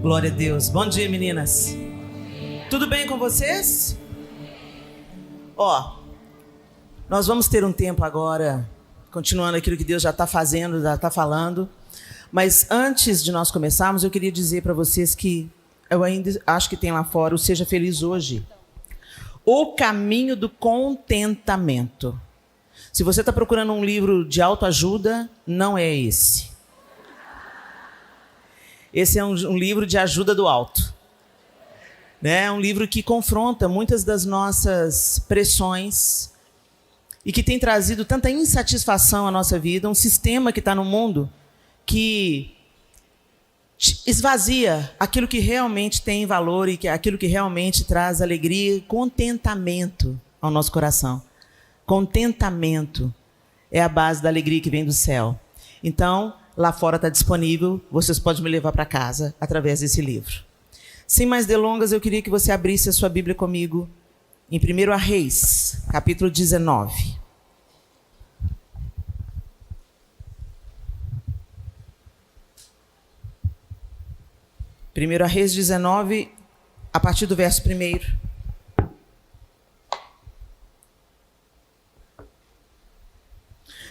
Glória a Deus. Bom dia, meninas. Tudo bem com vocês? Nós vamos ter um tempo agora, continuando aquilo que Deus já está fazendo, já está falando. Mas antes de nós começarmos, eu queria dizer para vocês que eu ainda acho que tem lá fora o Seja Feliz Hoje. O caminho do contentamento. Se você está procurando um livro de autoajuda, não é esse. Esse é um livro de ajuda do alto. É um livro que confronta muitas das nossas pressões e que tem trazido tanta insatisfação à nossa vida, um sistema que está no mundo que esvazia aquilo que realmente tem valor e aquilo que realmente traz alegria e contentamento ao nosso coração. Contentamento é a base da alegria que vem do céu. Então, lá fora está disponível, vocês podem me levar para casa através desse livro. Sem mais delongas, eu queria que você abrisse a sua Bíblia comigo em 1 Reis, capítulo 19. 1 Reis 19, a partir do verso 1.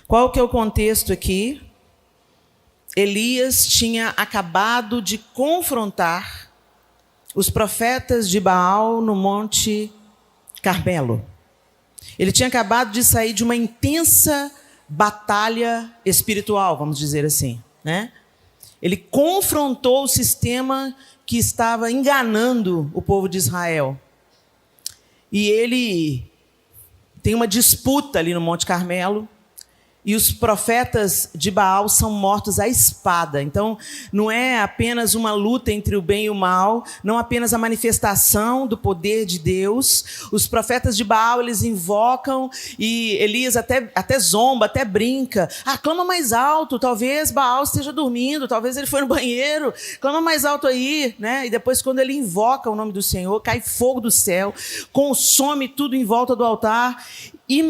Qual que é o contexto aqui? Elias tinha acabado de confrontar os profetas de Baal no Monte Carmelo. Ele tinha acabado de sair de uma intensa batalha espiritual, vamos dizer assim, né? Ele confrontou o sistema que estava enganando o povo de Israel. E ele tem uma disputa ali no Monte Carmelo. E os profetas de Baal são mortos à espada. Então, não é apenas uma luta entre o bem e o mal, não apenas a manifestação do poder de Deus. Os profetas de Baal, eles invocam, e Elias até zomba, até brinca. Clama mais alto, talvez Baal esteja dormindo, talvez ele foi no banheiro. Clama mais alto aí, né? E depois, quando ele invoca o nome do Senhor, cai fogo do céu, consome tudo em volta do altar.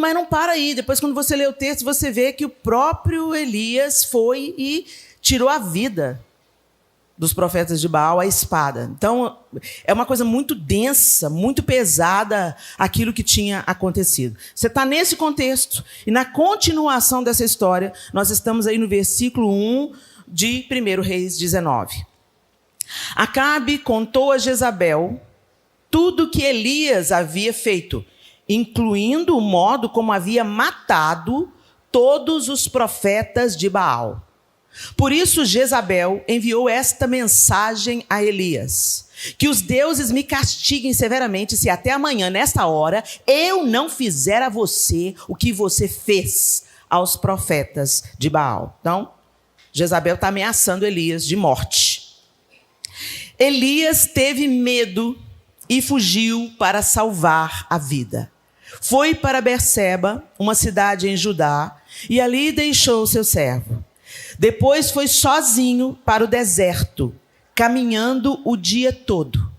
Mas não para aí. Depois, quando você lê o texto, você vê que o próprio Elias foi e tirou a vida dos profetas de Baal à espada. Então, é uma coisa muito densa, muito pesada aquilo que tinha acontecido. Você está nesse contexto. E na continuação dessa história, nós estamos aí no versículo 1 de 1 Reis 19. Acabe contou a Jezabel tudo que Elias havia feito, incluindo o modo como havia matado todos os profetas de Baal. Por isso Jezabel enviou esta mensagem a Elias: que os deuses me castiguem severamente se até amanhã, nesta hora, eu não fizer a você o que você fez aos profetas de Baal. Então, Jezabel está ameaçando Elias de morte. Elias teve medo e fugiu para salvar a vida. Foi para Berseba, uma cidade em Judá, e ali deixou seu servo. Depois foi sozinho para o deserto, caminhando o dia todo.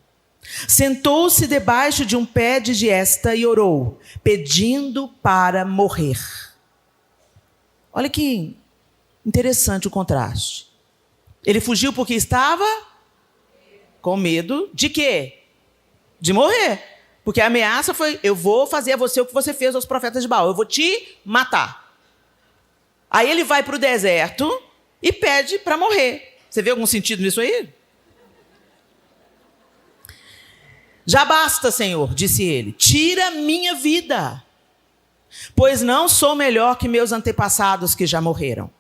Sentou-se debaixo de um pé de giesta e orou, pedindo para morrer. Olha que interessante o contraste. Ele fugiu porque estava com medo de quê? De morrer. Porque a ameaça foi: eu vou fazer a você o que você fez aos profetas de Baal. Eu vou te matar. Aí ele vai para o deserto e pede para morrer. Você vê algum sentido nisso aí? Já basta, Senhor, disse ele. Tira minha vida, pois não sou melhor que meus antepassados que já morreram.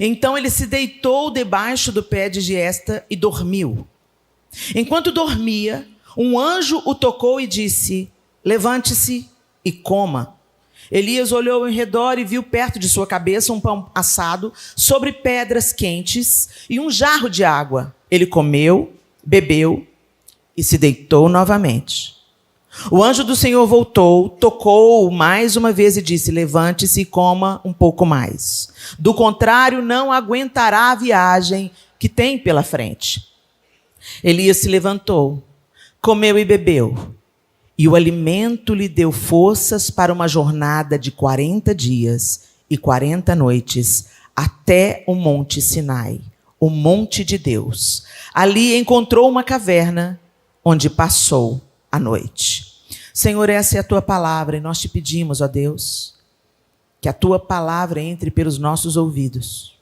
Então ele se deitou debaixo do pé de giesta e dormiu. Enquanto dormia, um anjo o tocou e disse: levante-se e coma. Elias olhou em redor e viu perto de sua cabeça um pão assado sobre pedras quentes e um jarro de água. Ele comeu, bebeu e se deitou novamente. O anjo do Senhor voltou, tocou-o mais uma vez e disse: levante-se e coma um pouco mais. Do contrário, não aguentará a viagem que tem pela frente. Elias se levantou, comeu e bebeu, e o alimento lhe deu forças para uma jornada de 40 dias e 40 noites até o Monte Sinai, o monte de Deus. Ali encontrou uma caverna onde passou a noite. Senhor, essa é a tua palavra e nós te pedimos, ó Deus, que a tua palavra entre pelos nossos ouvidos.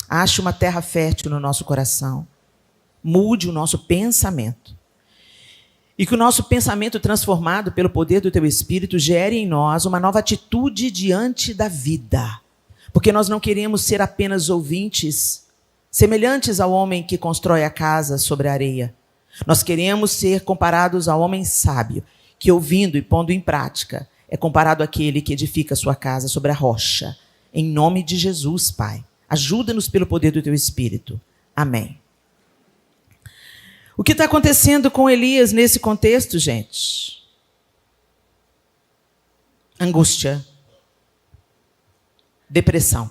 Ache uma terra fértil no nosso coração. Mude o nosso pensamento. E que o nosso pensamento transformado pelo poder do teu Espírito gere em nós uma nova atitude diante da vida. Porque nós não queremos ser apenas ouvintes, semelhantes ao homem que constrói a casa sobre a areia. Nós queremos ser comparados ao homem sábio, que ouvindo e pondo em prática, é comparado àquele que edifica a sua casa sobre a rocha. Em nome de Jesus, Pai. Ajuda-nos pelo poder do teu Espírito. Amém. O que está acontecendo com Elias nesse contexto, gente? Angústia. Depressão.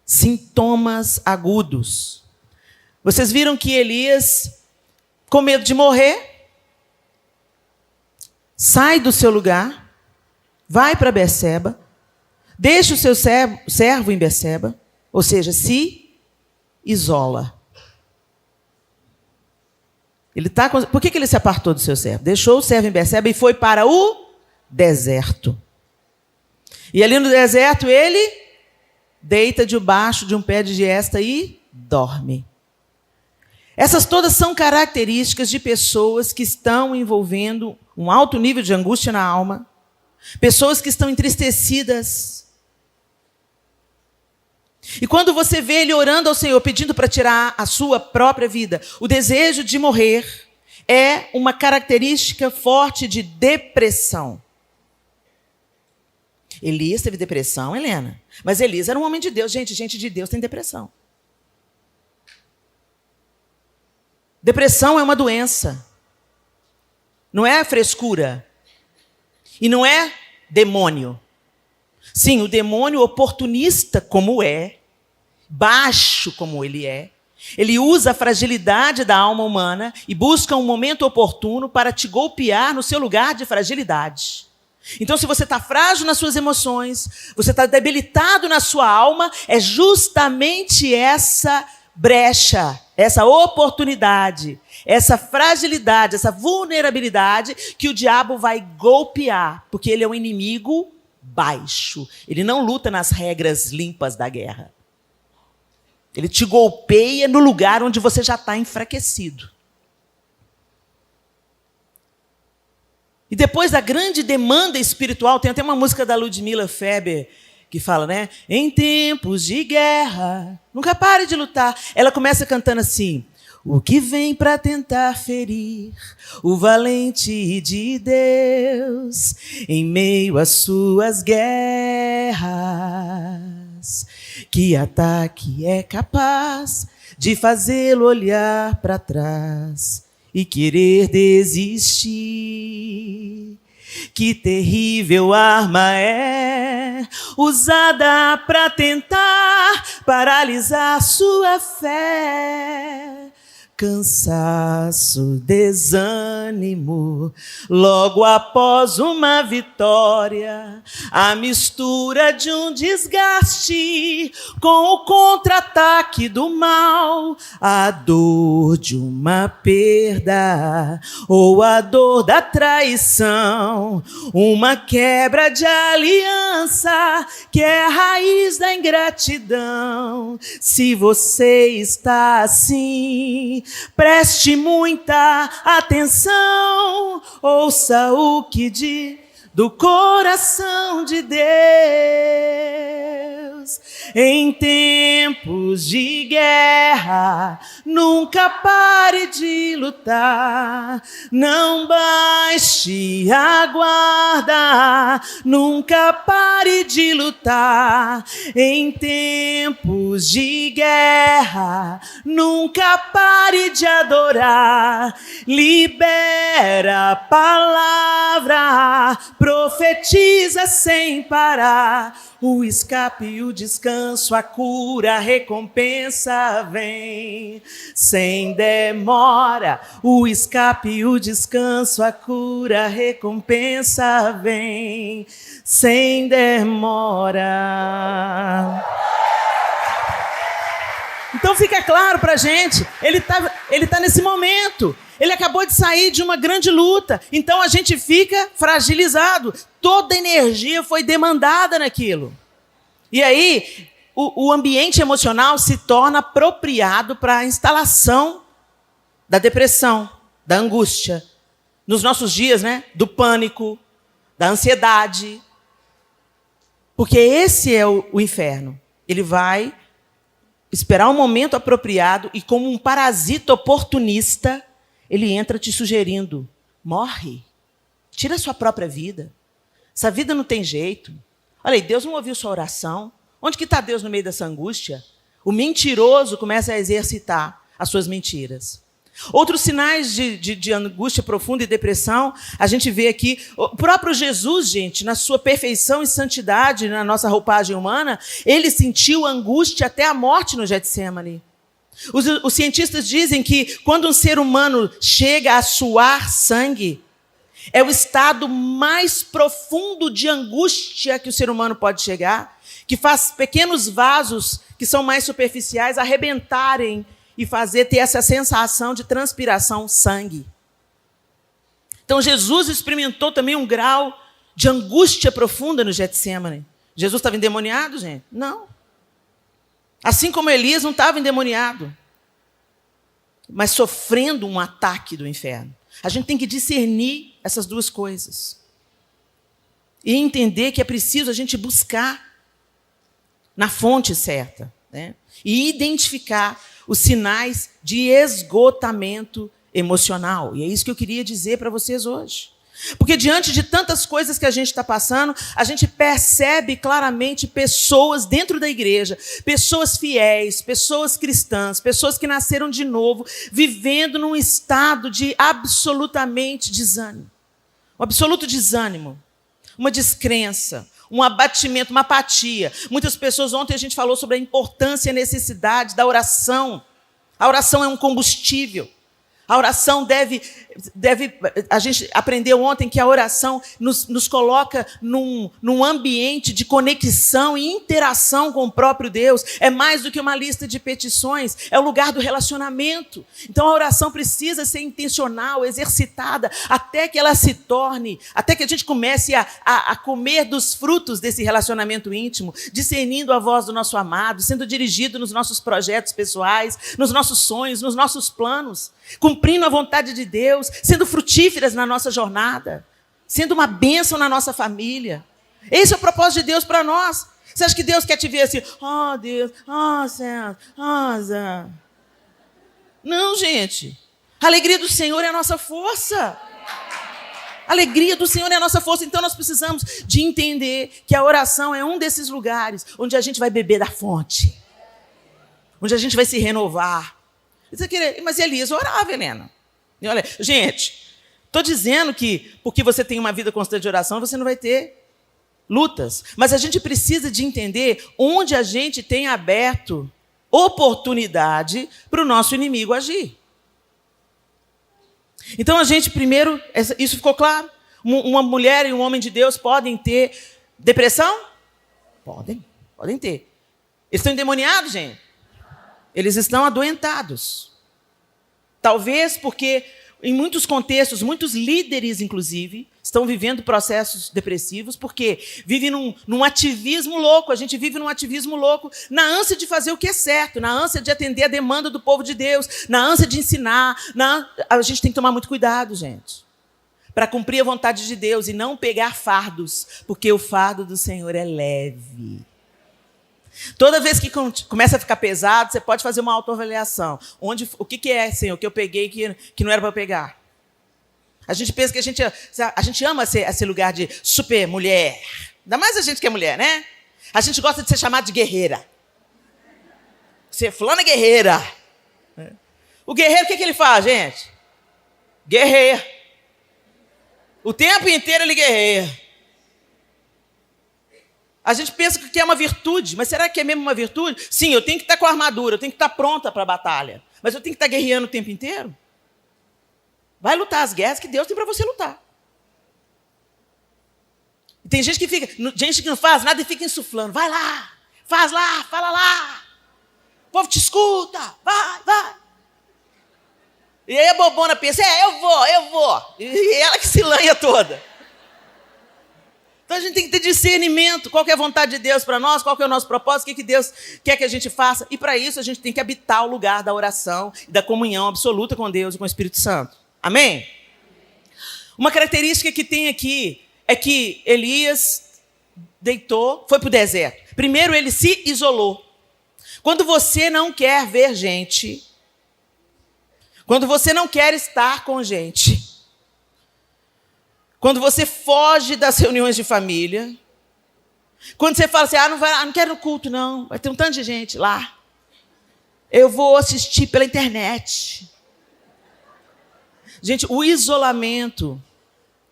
Sintomas agudos. Vocês viram que Elias, com medo de morrer, sai do seu lugar, vai para Berseba, deixa o seu servo em Berseba, ou seja, se isola. Por que ele se apartou do seu servo? Deixou o servo em Berseba e foi para o deserto. E ali no deserto ele deita debaixo de um pé de giesta e dorme. Essas todas são características de pessoas que estão envolvendo um alto nível de angústia na alma, pessoas que estão entristecidas. E quando você vê ele orando ao Senhor, pedindo para tirar a sua própria vida, o desejo de morrer é uma característica forte de depressão. Elias teve depressão, Helena. Mas Elias era um homem de Deus. Gente de Deus tem depressão. Depressão é uma doença. Não é frescura. E não é demônio. Sim, o demônio oportunista como é, baixo como ele é, ele usa a fragilidade da alma humana e busca um momento oportuno para te golpear no seu lugar de fragilidade. Então, se você está frágil nas suas emoções, você está debilitado na sua alma, é justamente essa brecha, essa oportunidade, essa fragilidade, essa vulnerabilidade que o diabo vai golpear, porque ele é um inimigo baixo. Ele não luta nas regras limpas da guerra. Ele te golpeia no lugar onde você já está enfraquecido. E depois da grande demanda espiritual, tem até uma música da Ludmilla Feber que fala, né? Em tempos de guerra, nunca pare de lutar. Ela começa cantando assim: o que vem para tentar ferir o valente de Deus em meio às suas guerras? Que ataque é capaz de fazê-lo olhar para trás e querer desistir? Que terrível arma é usada para tentar paralisar sua fé. Cansaço, desânimo, logo após uma vitória, a mistura de um desgaste com o contra-ataque do mal, a dor de uma perda ou a dor da traição, uma quebra de aliança que é a raiz da ingratidão. Se você está assim, preste muita atenção, ouça o que diz do coração de Deus. Em tempos de guerra, nunca pare de lutar, não baixe a guarda, nunca pare de lutar. Em tempos de guerra, nunca pare de adorar, libera a palavra, profetiza sem parar. O escape e o descanso, a cura, a recompensa vem sem demora. O escape e o descanso, a cura, a recompensa vem sem demora. Então fica claro para a gente, ele tá nesse momento. Ele acabou de sair de uma grande luta. Então a gente fica fragilizado. Toda a energia foi demandada naquilo. E aí, o ambiente emocional se torna apropriado para a instalação da depressão, da angústia. Nos nossos dias, né? Do pânico, da ansiedade. Porque esse é o inferno. Ele vai esperar um momento apropriado e, como um parasita oportunista, ele entra te sugerindo: morre, tira a sua própria vida. Essa vida não tem jeito. Olha aí, Deus não ouviu sua oração. Onde que está Deus no meio dessa angústia? O mentiroso começa a exercitar as suas mentiras. Outros sinais de angústia profunda e depressão, a gente vê aqui, o próprio Jesus, gente, na sua perfeição e santidade, na nossa roupagem humana, ele sentiu angústia até a morte no Getsemane. Os cientistas dizem que quando um ser humano chega a suar sangue, é o estado mais profundo de angústia que o ser humano pode chegar, que faz pequenos vasos que são mais superficiais arrebentarem e ter essa sensação de transpiração, sangue. Então Jesus experimentou também um grau de angústia profunda no Getsemane. Jesus estava endemoniado, gente? Não. Assim como Elias não estava endemoniado, mas sofrendo um ataque do inferno. A gente tem que discernir essas duas coisas. E entender que é preciso a gente buscar na fonte certa, né? E identificar os sinais de esgotamento emocional. E é isso que eu queria dizer para vocês hoje. Porque diante de tantas coisas que a gente está passando, a gente percebe claramente pessoas dentro da igreja, pessoas fiéis, pessoas cristãs, pessoas que nasceram de novo, vivendo num estado de absolutamente desânimo. Um absoluto desânimo, uma descrença, um abatimento, uma apatia. Muitas pessoas, ontem a gente falou sobre a importância e a necessidade da oração. A oração é um combustível. A oração a gente aprendeu ontem que a oração nos coloca num ambiente de conexão e interação com o próprio Deus. É mais do que uma lista de petições, é o lugar do relacionamento. Então a oração precisa ser intencional, exercitada, até que ela se torne, até que a gente comece a comer dos frutos desse relacionamento íntimo, discernindo a voz do nosso amado, sendo dirigido nos nossos projetos pessoais, nos nossos sonhos, nos nossos planos, cumprindo a vontade de Deus, sendo frutíferas na nossa jornada, sendo uma bênção na nossa família. Esse é o propósito de Deus para nós. Você acha que Deus quer te ver assim, oh Deus, oh céu, oh Zé? Não, gente. A alegria do Senhor é a nossa força. A alegria do Senhor é a nossa força. Então nós precisamos de entender que a oração é um desses lugares onde a gente vai beber da fonte, onde a gente vai se renovar. Mas Elias orava, Helena. E olha, gente, estou dizendo que porque você tem uma vida constante de oração, você não vai ter lutas. Mas a gente precisa de entender onde a gente tem aberto oportunidade para o nosso inimigo agir. Então a gente primeiro, isso ficou claro? Uma mulher e um homem de Deus podem ter depressão? Podem ter. Eles estão endemoniados, gente? Eles estão adoentados. Talvez porque, em muitos contextos, muitos líderes, inclusive, estão vivendo processos depressivos, porque vivem num ativismo louco. A gente vive num ativismo louco, na ânsia de fazer o que é certo, na ânsia de atender a demanda do povo de Deus, na ânsia de ensinar. A gente tem que tomar muito cuidado, gente, para cumprir a vontade de Deus e não pegar fardos, porque o fardo do Senhor é leve. Toda vez que começa a ficar pesado, você pode fazer uma autoavaliação. O que é, Senhor, que eu peguei que não era para eu pegar? A gente pensa que a gente ama esse lugar de super mulher. Ainda mais a gente que é mulher, né? A gente gosta de ser chamada de guerreira. Você fulana guerreira. O guerreiro, o que ele faz, gente? Guerreia. O tempo inteiro ele guerreia. A gente pensa que é uma virtude, mas será que é mesmo uma virtude? Sim, eu tenho que estar com a armadura, eu tenho que estar pronta para a batalha. Mas eu tenho que estar guerreando o tempo inteiro? Vai lutar as guerras que Deus tem para você lutar. E tem gente que não faz nada e fica insuflando. Vai lá, faz lá, fala lá. povo te escuta, vai. E aí a bobona pensa, eu vou. E ela que se lanha toda. Então a gente tem que ter discernimento, qual que é a vontade de Deus para nós, qual que é o nosso propósito, o que Deus quer que a gente faça. E para isso a gente tem que habitar o lugar da oração e da comunhão absoluta com Deus e com o Espírito Santo. Amém? Uma característica que tem aqui é que Elias deitou, foi para o deserto. Primeiro ele se isolou. Quando você não quer ver gente, quando você não quer estar com gente, quando você foge das reuniões de família, quando você fala assim, não quero no culto não, vai ter um tanto de gente lá, eu vou assistir pela internet. Gente, o isolamento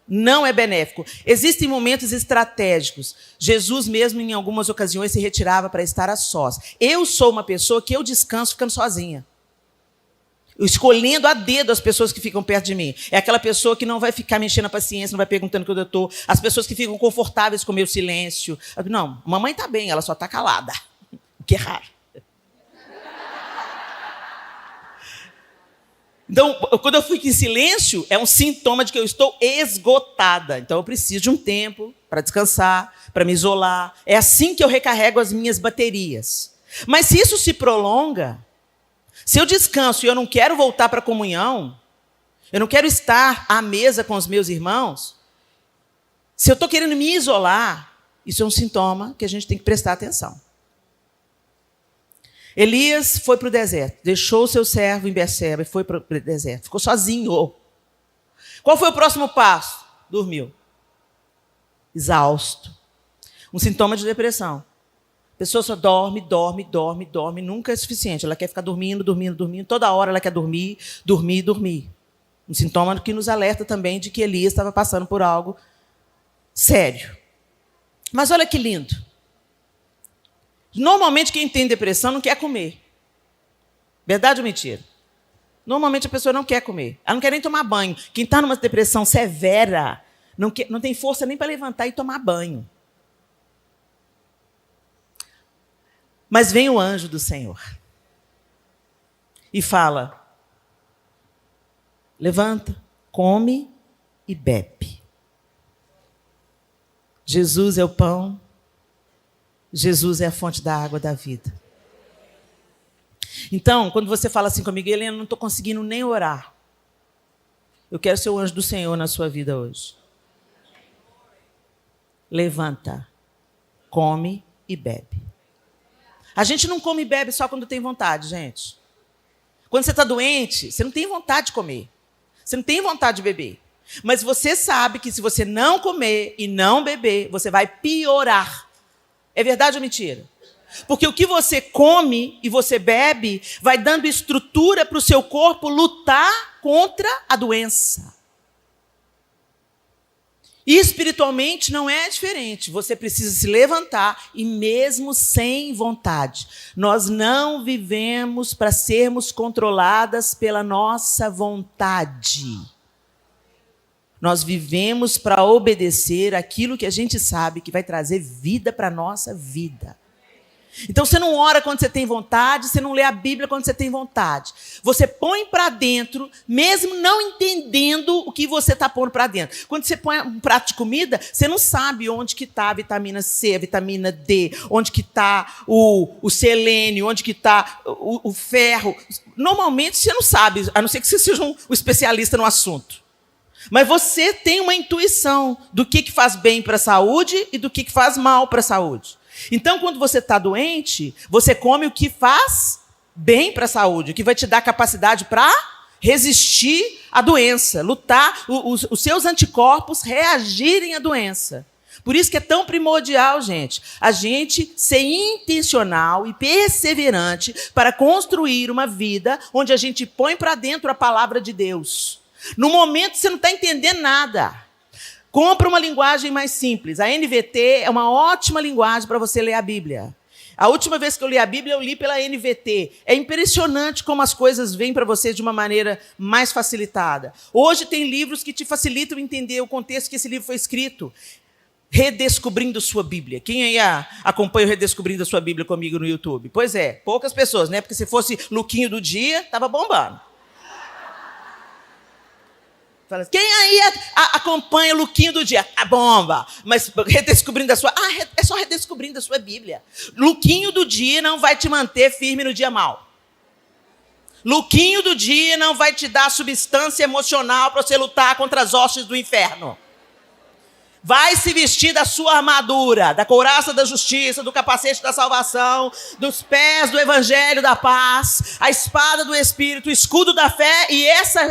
não é benéfico. Existem momentos estratégicos. Jesus mesmo, em algumas ocasiões, se retirava para estar a sós. Eu sou uma pessoa que eu descanso ficando sozinha. Escolhendo a dedo as pessoas que ficam perto de mim. É aquela pessoa que não vai ficar me enchendo a paciência, não vai perguntando onde eu estou. As pessoas que ficam confortáveis com o meu silêncio. Não, mamãe está bem, ela só está calada. O que é raro. Então, quando eu fico em silêncio, é um sintoma de que eu estou esgotada. Então, eu preciso de um tempo para descansar, para me isolar. É assim que eu recarrego as minhas baterias. Mas se isso se prolonga, se eu descanso e eu não quero voltar para a comunhão, eu não quero estar à mesa com os meus irmãos, se eu estou querendo me isolar, isso é um sintoma que a gente tem que prestar atenção. Elias foi para o deserto, deixou o seu servo em Berseba e foi para o deserto. Ficou sozinho. Qual foi o próximo passo? Dormiu. Exausto. Um sintoma de depressão. A pessoa só dorme, nunca é suficiente. Ela quer ficar dormindo. Toda hora ela quer dormir. Um sintoma que nos alerta também de que Elias estava passando por algo sério. Mas olha que lindo. Normalmente, quem tem depressão não quer comer. Verdade ou mentira? Normalmente, a pessoa não quer comer. Ela não quer nem tomar banho. Quem está numa depressão severa não tem força nem para levantar e tomar banho. Mas vem o anjo do Senhor e fala, levanta, come e bebe. Jesus é o pão. Jesus é a fonte da água da vida. Então, quando você fala assim comigo, Helena, não estou conseguindo nem orar. Eu quero ser o anjo do Senhor na sua vida hoje. Levanta, come e bebe. A gente não come e bebe só quando tem vontade, gente. Quando você está doente, você não tem vontade de comer. Você não tem vontade de beber. Mas você sabe que se você não comer e não beber, você vai piorar. É verdade ou mentira? Porque o que você come e você bebe vai dando estrutura para o seu corpo lutar contra a doença. E espiritualmente não é diferente. Você precisa se levantar e mesmo sem vontade. Nós não vivemos para sermos controladas pela nossa vontade. Nós vivemos para obedecer aquilo que a gente sabe que vai trazer vida para a nossa vida. Então, você não ora quando você tem vontade, você não lê a Bíblia quando você tem vontade. Você põe para dentro, mesmo não entendendo o que você está pondo para dentro. Quando você põe um prato de comida, você não sabe onde que está a vitamina C, a vitamina D, onde que está o selênio, onde que está o ferro. Normalmente, você não sabe, a não ser que você seja um especialista no assunto. Mas você tem uma intuição do que faz bem para a saúde e do que faz mal para a saúde. Então, quando você está doente, você come o que faz bem para a saúde, o que vai te dar capacidade para resistir à doença, lutar, os seus anticorpos reagirem à doença. Por isso que é tão primordial, gente, a gente ser intencional e perseverante para construir uma vida onde a gente põe para dentro a palavra de Deus. No momento, você não está entendendo nada. Compra uma linguagem mais simples. A NVT é uma ótima linguagem para você ler a Bíblia. A última vez que eu li a Bíblia, eu li pela NVT. É impressionante como as coisas vêm para você de uma maneira mais facilitada. Hoje tem livros que te facilitam entender o contexto que esse livro foi escrito. Redescobrindo Sua Bíblia. Quem aí acompanha o Redescobrindo a Sua Bíblia comigo no YouTube? Pois é, poucas pessoas, né? Porque se fosse Luquinho do Dia, estava bombando. Quem aí acompanha o Luquinho do Dia? A bomba. Mas Redescobrindo a Sua... é só Redescobrindo a Sua Bíblia. Luquinho do Dia não vai te manter firme no dia mau. Luquinho do Dia não vai te dar substância emocional para você lutar contra as hostes do inferno. Vai se vestir da sua armadura, da couraça da justiça, do capacete da salvação, dos pés do evangelho da paz, a espada do Espírito, o escudo da fé, e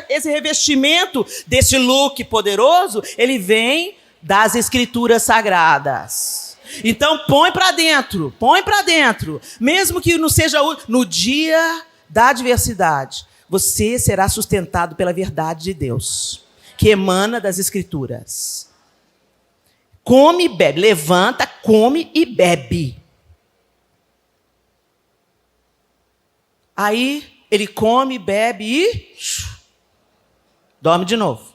esse revestimento desse look poderoso, ele vem das Escrituras Sagradas. Então põe para dentro, mesmo que não seja no dia da adversidade, você será sustentado pela verdade de Deus, que emana das Escrituras. Come e bebe. Levanta, come e bebe. Aí ele come, bebe e dorme de novo.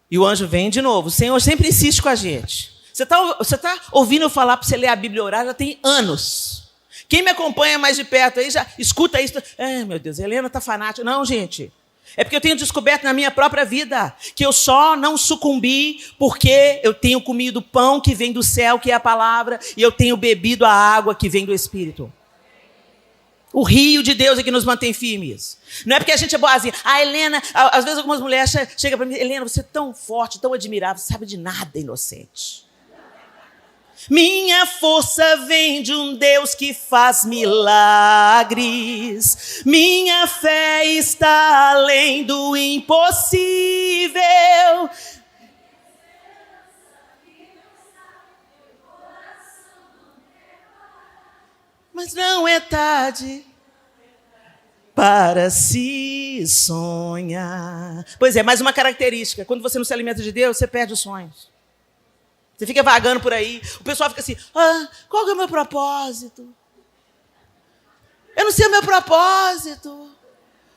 E o anjo vem de novo. O Senhor sempre insiste com a gente. Você tá ouvindo eu falar para você ler a Bíblia e orar já tem anos. Quem me acompanha mais de perto aí já escuta isso. Meu Deus, a Helena está fanática. Não, gente. É porque eu tenho descoberto na minha própria vida que eu só não sucumbi porque eu tenho comido pão que vem do céu, que é a palavra, e eu tenho bebido a água que vem do Espírito. O rio de Deus é que nos mantém firmes. Não é porque a gente é boazinha. Helena, às vezes algumas mulheres chegam para mim, Helena, você é tão forte, tão admirável, você sabe de nada, inocente. Minha força vem de um Deus que faz milagres. Minha fé está além do impossível. Mas não é tarde para se sonhar. Pois é, mais uma característica. Quando você não se alimenta de Deus, você perde os sonhos. Você fica vagando por aí. O pessoal fica assim, qual que é o meu propósito? Eu não sei o meu propósito.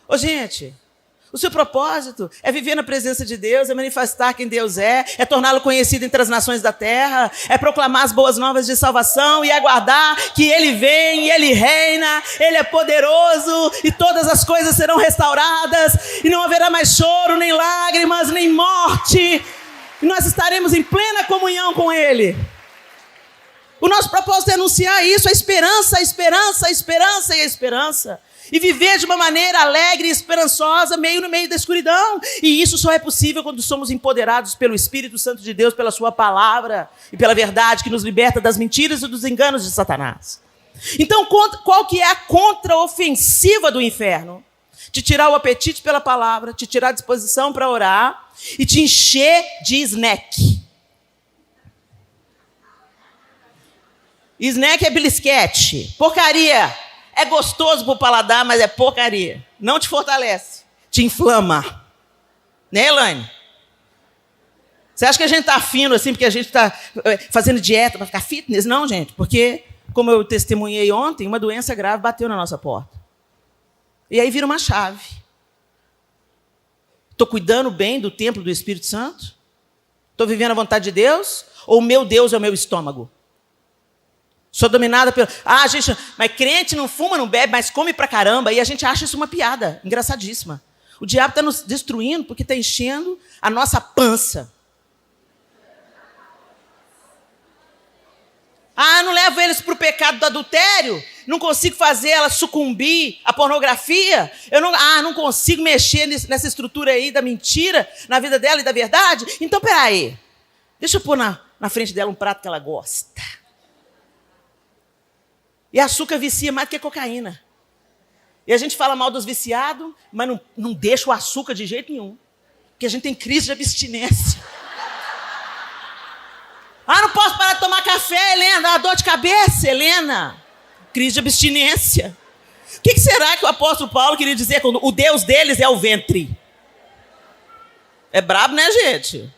Ô, gente, o seu propósito é viver na presença de Deus, é manifestar quem Deus é torná-lo conhecido entre as nações da terra, é proclamar as boas novas de salvação e aguardar que Ele vem e Ele reina, Ele é poderoso e todas as coisas serão restauradas e não haverá mais choro, nem lágrimas, nem morte. E nós estaremos em plena comunhão com Ele. O nosso propósito é anunciar isso, a esperança, a esperança, a esperança e a esperança. E viver de uma maneira alegre e esperançosa, no meio da escuridão. E isso só é possível quando somos empoderados pelo Espírito Santo de Deus, pela Sua palavra e pela verdade que nos liberta das mentiras e dos enganos de Satanás. Então, qual que é a contraofensiva do inferno? Te tirar o apetite pela palavra, te tirar a disposição para orar e te encher de snack. Snack é belisquete, porcaria. É gostoso para o paladar, mas é porcaria. Não te fortalece, te inflama. Né, Elaine? Você acha que a gente está fino assim porque a gente está fazendo dieta para ficar fitness? Não, gente, porque, como eu testemunhei ontem, uma doença grave bateu na nossa porta. E aí vira uma chave. Estou cuidando bem do templo do Espírito Santo? Estou vivendo a vontade de Deus? Ou o meu Deus é o meu estômago? Sou dominada pelo... gente, mas crente não fuma, não bebe, mas come pra caramba. E a gente acha isso uma piada engraçadíssima. O diabo está nos destruindo porque está enchendo a nossa pança. Eu não levo eles para o pecado do adultério? Não consigo fazer ela sucumbir à pornografia? Não consigo mexer nessa estrutura aí da mentira na vida dela e da verdade? Então, peraí. Deixa eu pôr na frente dela um prato que ela gosta. E açúcar vicia mais do que cocaína. E a gente fala mal dos viciados, mas não deixa o açúcar de jeito nenhum. Porque a gente tem crise de abstinência. Não posso parar de tomar café, Helena. Dá dor de cabeça, Helena. Crise de abstinência. O que será que o apóstolo Paulo queria dizer quando o Deus deles é o ventre? É brabo, né, gente?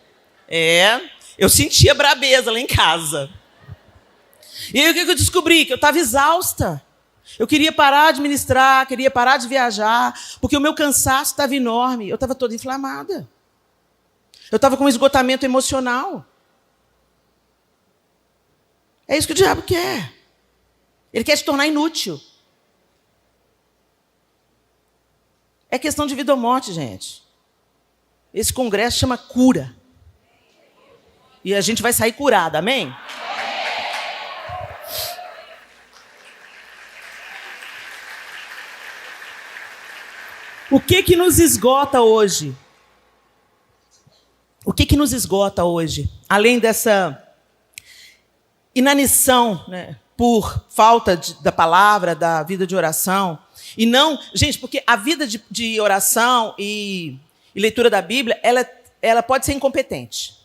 Eu sentia brabeza lá em casa. E aí o que eu descobri? Que eu estava exausta. Eu queria parar de ministrar, queria parar de viajar, porque o meu cansaço estava enorme. Eu estava toda inflamada. Eu estava com um esgotamento emocional. É isso que o diabo quer. Ele quer te tornar inútil. É questão de vida ou morte, gente. Esse congresso chama cura. E a gente vai sair curado, amém? O que nos esgota hoje? O que nos esgota hoje? Além dessa inanição, né, por falta da palavra, da vida de oração. E não, gente, porque a vida de oração e leitura da Bíblia, ela pode ser incompetente.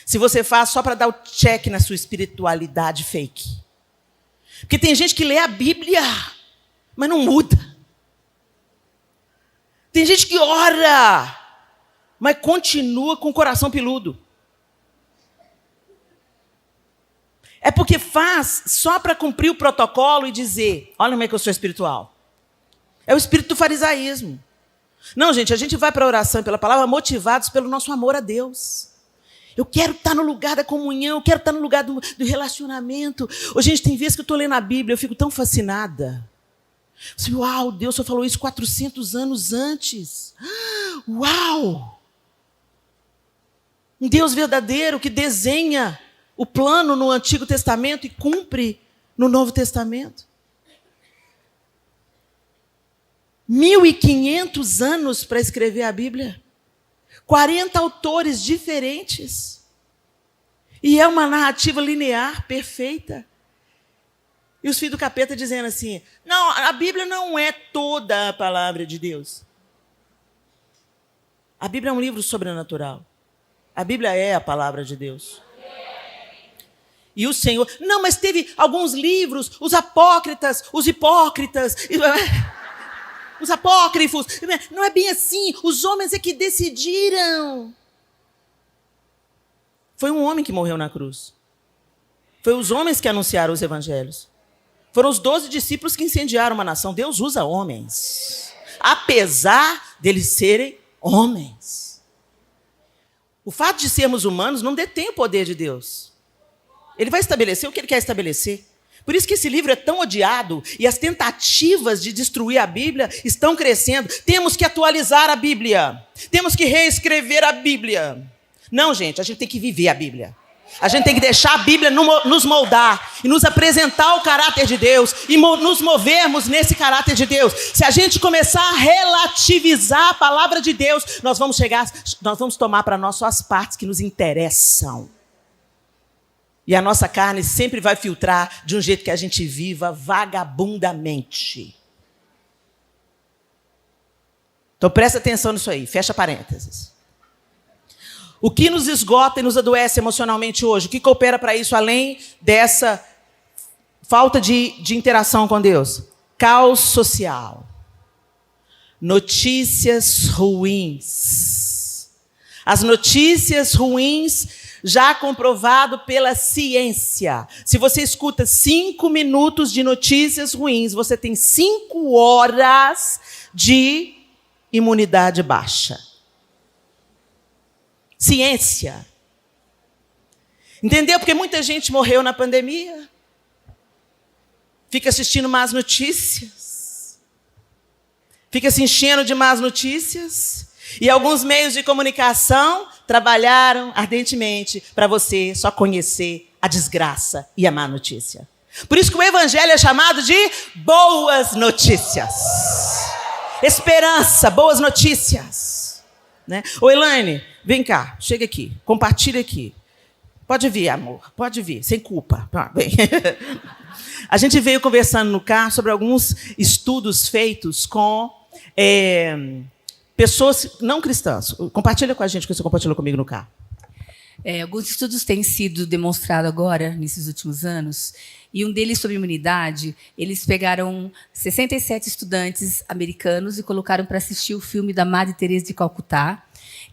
Se você faz só para dar o check na sua espiritualidade fake. Porque tem gente que lê a Bíblia, mas não muda. Tem gente que ora, mas continua com o coração peludo. É porque faz só para cumprir o protocolo e dizer, olha como é que eu sou espiritual. É o espírito do farisaísmo. Não, gente, a gente vai para a oração e pela palavra motivados pelo nosso amor a Deus. Eu quero estar no lugar da comunhão, eu quero estar no lugar do relacionamento. Ô, gente, tem vezes que eu estou lendo a Bíblia, eu fico tão fascinada. Uau, Deus só falou isso 400 anos antes. Uau! Um Deus verdadeiro que desenha o plano no Antigo Testamento e cumpre no Novo Testamento. 1.500 anos para escrever a Bíblia. 40 autores diferentes. E é uma narrativa linear, perfeita. E os filhos do capeta dizendo assim, não, a Bíblia não é toda a palavra de Deus. A Bíblia é um livro sobrenatural. A Bíblia é a palavra de Deus. E o Senhor... Não, mas teve alguns livros, os apócritas, os hipócritas, os apócrifos. Não é bem assim. Os homens é que decidiram. Foi um homem que morreu na cruz. Foi os homens que anunciaram os evangelhos. Foram os 12 discípulos que incendiaram uma nação. Deus usa homens. Apesar deles serem homens. O fato de sermos humanos não detém o poder de Deus. Ele vai estabelecer o que ele quer estabelecer. Por isso que esse livro é tão odiado e as tentativas de destruir a Bíblia estão crescendo. Temos que atualizar a Bíblia. Temos que reescrever a Bíblia. Não, gente, a gente tem que viver a Bíblia. A gente tem que deixar a Bíblia nos moldar e nos apresentar o caráter de Deus e nos movermos nesse caráter de Deus. Se a gente começar a relativizar a palavra de Deus, nós vamos tomar para nós só as partes que nos interessam. E a nossa carne sempre vai filtrar de um jeito que a gente viva vagabundamente. Então presta atenção nisso aí, fecha parênteses. O que nos esgota e nos adoece emocionalmente hoje? O que coopera para isso, além dessa falta de interação com Deus? Caos social. Notícias ruins. As notícias ruins, já comprovado pela ciência. Se você escuta 5 minutos de notícias ruins, você tem 5 horas de imunidade baixa. Ciência. Entendeu? Porque muita gente morreu na pandemia. Fica assistindo más notícias. Fica se enchendo de más notícias. E alguns meios de comunicação trabalharam ardentemente para você só conhecer a desgraça e a má notícia. Por isso que o evangelho é chamado de boas notícias. Esperança, boas notícias. Né? Ô, Elaine, vem cá, chega aqui, compartilha aqui. Pode vir, amor, pode vir, sem culpa. Vem. A gente veio conversando no carro sobre alguns estudos feitos com pessoas não cristãs. Compartilha com a gente o que você compartilhou comigo no carro. Alguns estudos têm sido demonstrados agora, nesses últimos anos, e um deles sobre imunidade, eles pegaram 67 estudantes americanos e colocaram para assistir o filme da Madre Teresa de Calcutá,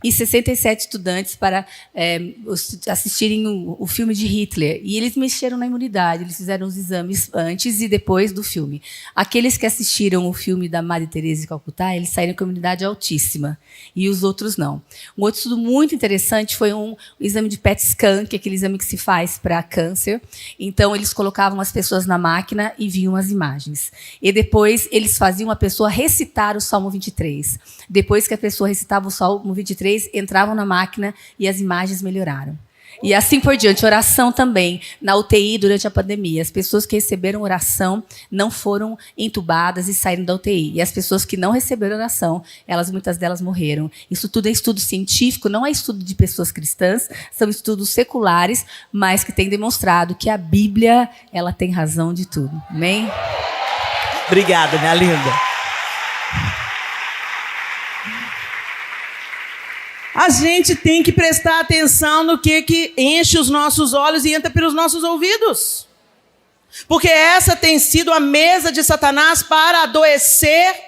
e 67 estudantes para assistirem o filme de Hitler. E eles mexeram na imunidade, eles fizeram os exames antes e depois do filme. Aqueles que assistiram o filme da Madre Teresa de Calcutá, eles saíram com a imunidade altíssima, e os outros não. Um outro estudo muito interessante foi um exame de PET scan, que é aquele exame que se faz para câncer. Então, eles colocavam as pessoas na máquina e viam as imagens. E depois, eles faziam a pessoa recitar o Salmo 23. Depois que a pessoa recitava o Salmo 23, entravam na máquina e as imagens melhoraram. E assim por diante. Oração também, na UTI durante a pandemia. As pessoas que receberam oração não foram entubadas e saíram da UTI. E as pessoas que não receberam oração, muitas delas morreram. Isso tudo é estudo científico, não é estudo de pessoas cristãs, são estudos seculares, mas que têm demonstrado que a Bíblia, ela tem razão de tudo. Amém? Obrigada, minha linda. A gente tem que prestar atenção no que enche os nossos olhos e entra pelos nossos ouvidos. Porque essa tem sido a mesa de Satanás para adoecer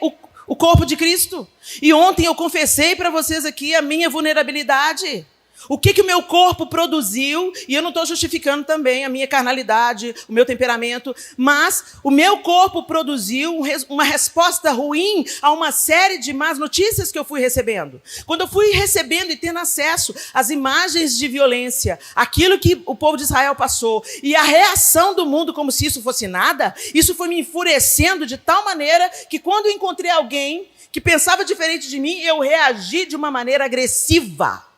o corpo de Cristo. E ontem eu confessei para vocês aqui a minha vulnerabilidade. O que o meu corpo produziu, e eu não estou justificando também a minha carnalidade, o meu temperamento, mas o meu corpo produziu uma resposta ruim a uma série de más notícias que eu fui recebendo. Quando eu fui recebendo e tendo acesso às imagens de violência, aquilo que o povo de Israel passou, e a reação do mundo como se isso fosse nada, isso foi me enfurecendo de tal maneira que quando eu encontrei alguém que pensava diferente de mim, eu reagi de uma maneira agressiva.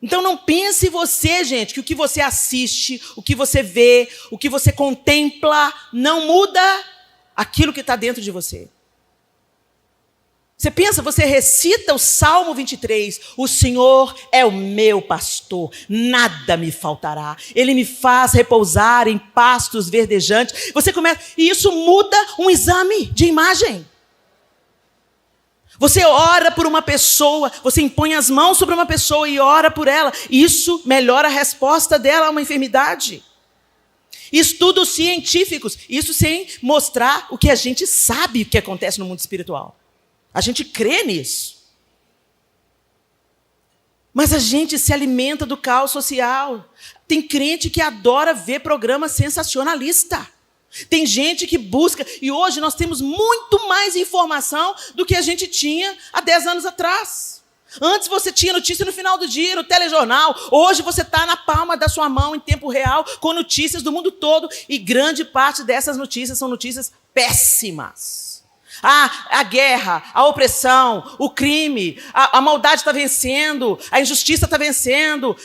Então não pense você, gente, que o que você assiste, o que você vê, o que você contempla, não muda aquilo que está dentro de você. Você pensa, você recita o Salmo 23, o Senhor é o meu pastor, nada me faltará. Ele me faz repousar em pastos verdejantes. Você começa, e isso muda um exame de imagem. Você ora por uma pessoa, você impõe as mãos sobre uma pessoa e ora por ela. Isso melhora a resposta dela a uma enfermidade. Estudos científicos, isso sem mostrar o que a gente sabe que acontece no mundo espiritual. A gente crê nisso. Mas a gente se alimenta do caos social. Tem crente que adora ver programa sensacionalista. Tem gente que busca, e hoje nós temos muito mais informação do que a gente tinha há 10 anos atrás. Antes você tinha notícia no final do dia, no telejornal. Hoje você está na palma da sua mão, em tempo real, com notícias do mundo todo. E grande parte dessas notícias são notícias péssimas. A guerra, a opressão, o crime, a maldade está vencendo, a injustiça está vencendo.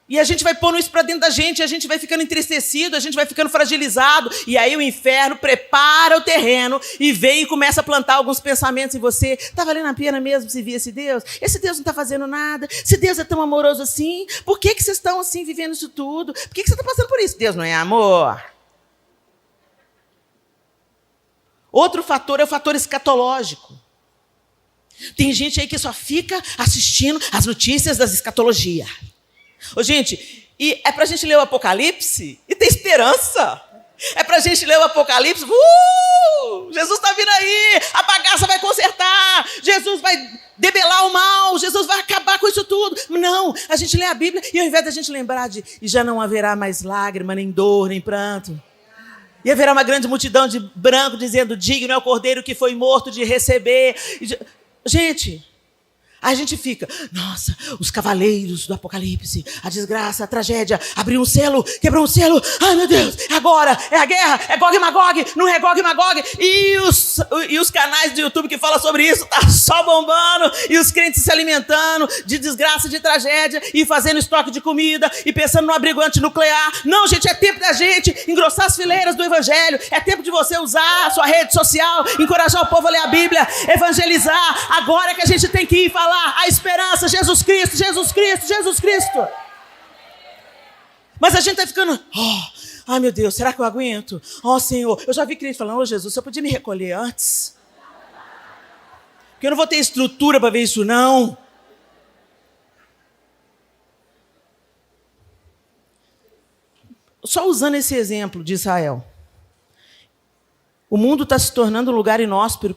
E a gente vai pondo isso para dentro da gente, e a gente vai ficando entristecido, a gente vai ficando fragilizado. E aí o inferno prepara o terreno e vem e começa a plantar alguns pensamentos em você. Está valendo a pena mesmo se vir esse Deus? Esse Deus não está fazendo nada. Se Deus é tão amoroso assim, por que vocês estão assim vivendo isso tudo? Por que você está passando por isso? Deus não é amor. Outro fator é o fator escatológico. Tem gente aí que só fica assistindo as notícias das escatologias. Ô, gente, e é pra gente ler o Apocalipse e ter esperança. É pra gente ler o Apocalipse, Jesus está vindo aí, a bagaça vai consertar, Jesus vai debelar o mal, Jesus vai acabar com isso tudo. Não, a gente lê a Bíblia e ao invés da gente lembrar de e já não haverá mais lágrima, nem dor, nem pranto. E haverá uma grande multidão de branco dizendo, digno é o cordeiro que foi morto de receber. Gente, a gente fica, nossa, os cavaleiros do Apocalipse, a desgraça, a tragédia, abriu um selo, quebrou um selo, ai meu Deus, agora, é a guerra, é Gog e Magog, não é Gog e Magog, e os canais do YouTube que falam sobre isso, tá só bombando, e os crentes se alimentando de desgraça, de tragédia, e fazendo estoque de comida, e pensando no abrigo antinuclear. Não, gente, é tempo da gente engrossar as fileiras do Evangelho, é tempo de você usar a sua rede social, encorajar o povo a ler a Bíblia, evangelizar, agora que a gente tem que ir falar a esperança, Jesus Cristo, Jesus Cristo, Jesus Cristo. Mas a gente está ficando, ai meu Deus, será que eu aguento? Senhor, eu já vi crente falando, Jesus, você podia me recolher antes? Porque eu não vou ter estrutura para ver isso não. Só usando esse exemplo de Israel. O mundo está se tornando um lugar inóspito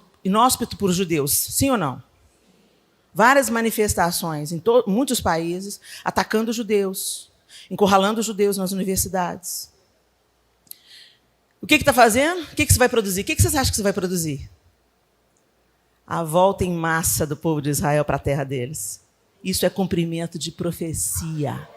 para os judeus, sim ou não? várias manifestações em muitos países, atacando os judeus, encurralando os judeus nas universidades. O que está fazendo? O que você vai produzir? O que vocês acham que você vai produzir? A volta em massa do povo de Israel para a terra deles. Isso é cumprimento de profecia.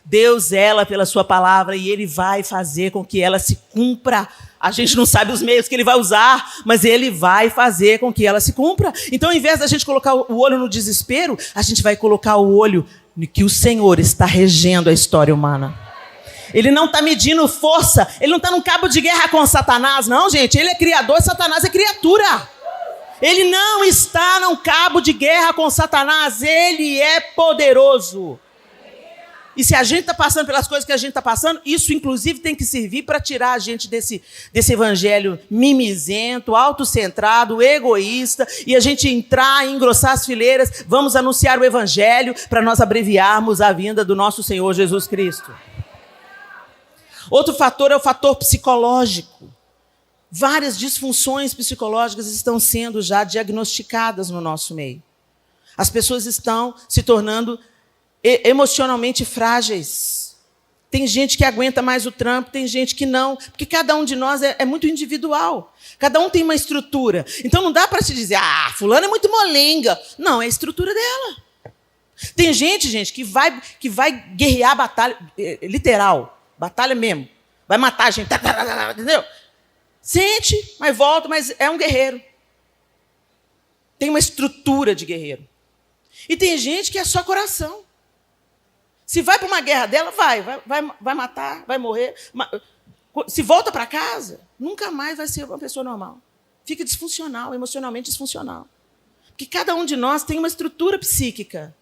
Deus zela pela sua palavra e Ele vai fazer com que ela se cumpra. A gente não sabe os meios que Ele vai usar, mas Ele vai fazer com que ela se cumpra. Então, ao invés da gente colocar o olho no desespero, a gente vai colocar o olho no que o Senhor está regendo a história humana. Ele não está medindo força, Ele não está num cabo de guerra com Satanás, não, gente. Ele é criador, Satanás é criatura. Ele não está num cabo de guerra com Satanás, Ele é poderoso. E se a gente está passando pelas coisas que a gente está passando, isso, inclusive, tem que servir para tirar a gente desse evangelho mimizento, autocentrado, egoísta, e a gente entrar e engrossar as fileiras. Vamos anunciar o evangelho para nós abreviarmos a vinda do nosso Senhor Jesus Cristo. Outro fator é o fator psicológico. Várias disfunções psicológicas estão sendo já diagnosticadas no nosso meio. As pessoas estão se tornando emocionalmente frágeis. Tem gente que aguenta mais o trampo, tem gente que não, porque cada um de nós é muito individual. Cada um tem uma estrutura. Então não dá para se dizer, fulano é muito molenga. Não, é a estrutura dela. Tem gente que vai guerrear batalha, literal, batalha mesmo. Vai matar a gente, entendeu? Sente, mas volta, mas é um guerreiro. Tem uma estrutura de guerreiro. E tem gente que é só coração. Se vai para uma guerra dela, vai matar, vai morrer. Se volta para casa, nunca mais vai ser uma pessoa normal. Fica disfuncional, emocionalmente disfuncional. Porque cada um de nós tem uma estrutura psíquica.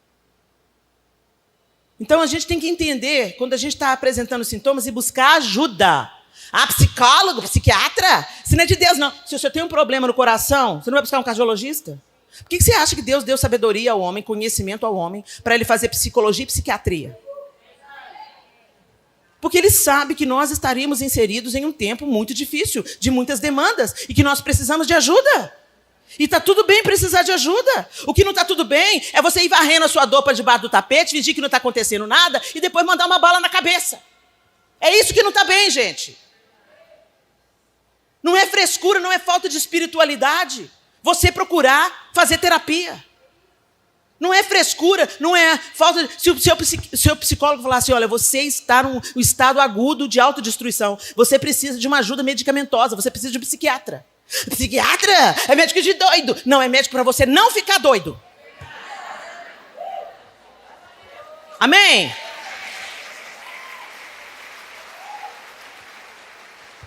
Então, a gente tem que entender, quando a gente está apresentando sintomas, e buscar ajuda. Psicólogo, psiquiatra? Isso não é de Deus, não. Se você tem um problema no coração, você não vai buscar um cardiologista? Por que você acha que Deus deu sabedoria ao homem, conhecimento ao homem, para ele fazer psicologia e psiquiatria? Porque ele sabe que nós estaríamos inseridos em um tempo muito difícil, de muitas demandas, e que nós precisamos de ajuda. E está tudo bem precisar de ajuda. O que não está tudo bem é você ir varrendo a sua dor para debaixo do tapete, fingir que não está acontecendo nada, e depois mandar uma bala na cabeça. É isso que não está bem, gente. Não é frescura, não é falta de espiritualidade. Você procurar fazer terapia. Não é frescura, não é falta de... Se o seu psicólogo falar assim, olha, você está num estado agudo de autodestruição, você precisa de uma ajuda medicamentosa, você precisa de um psiquiatra. Psiquiatra é médico de doido. Não, é médico para você não ficar doido. Amém?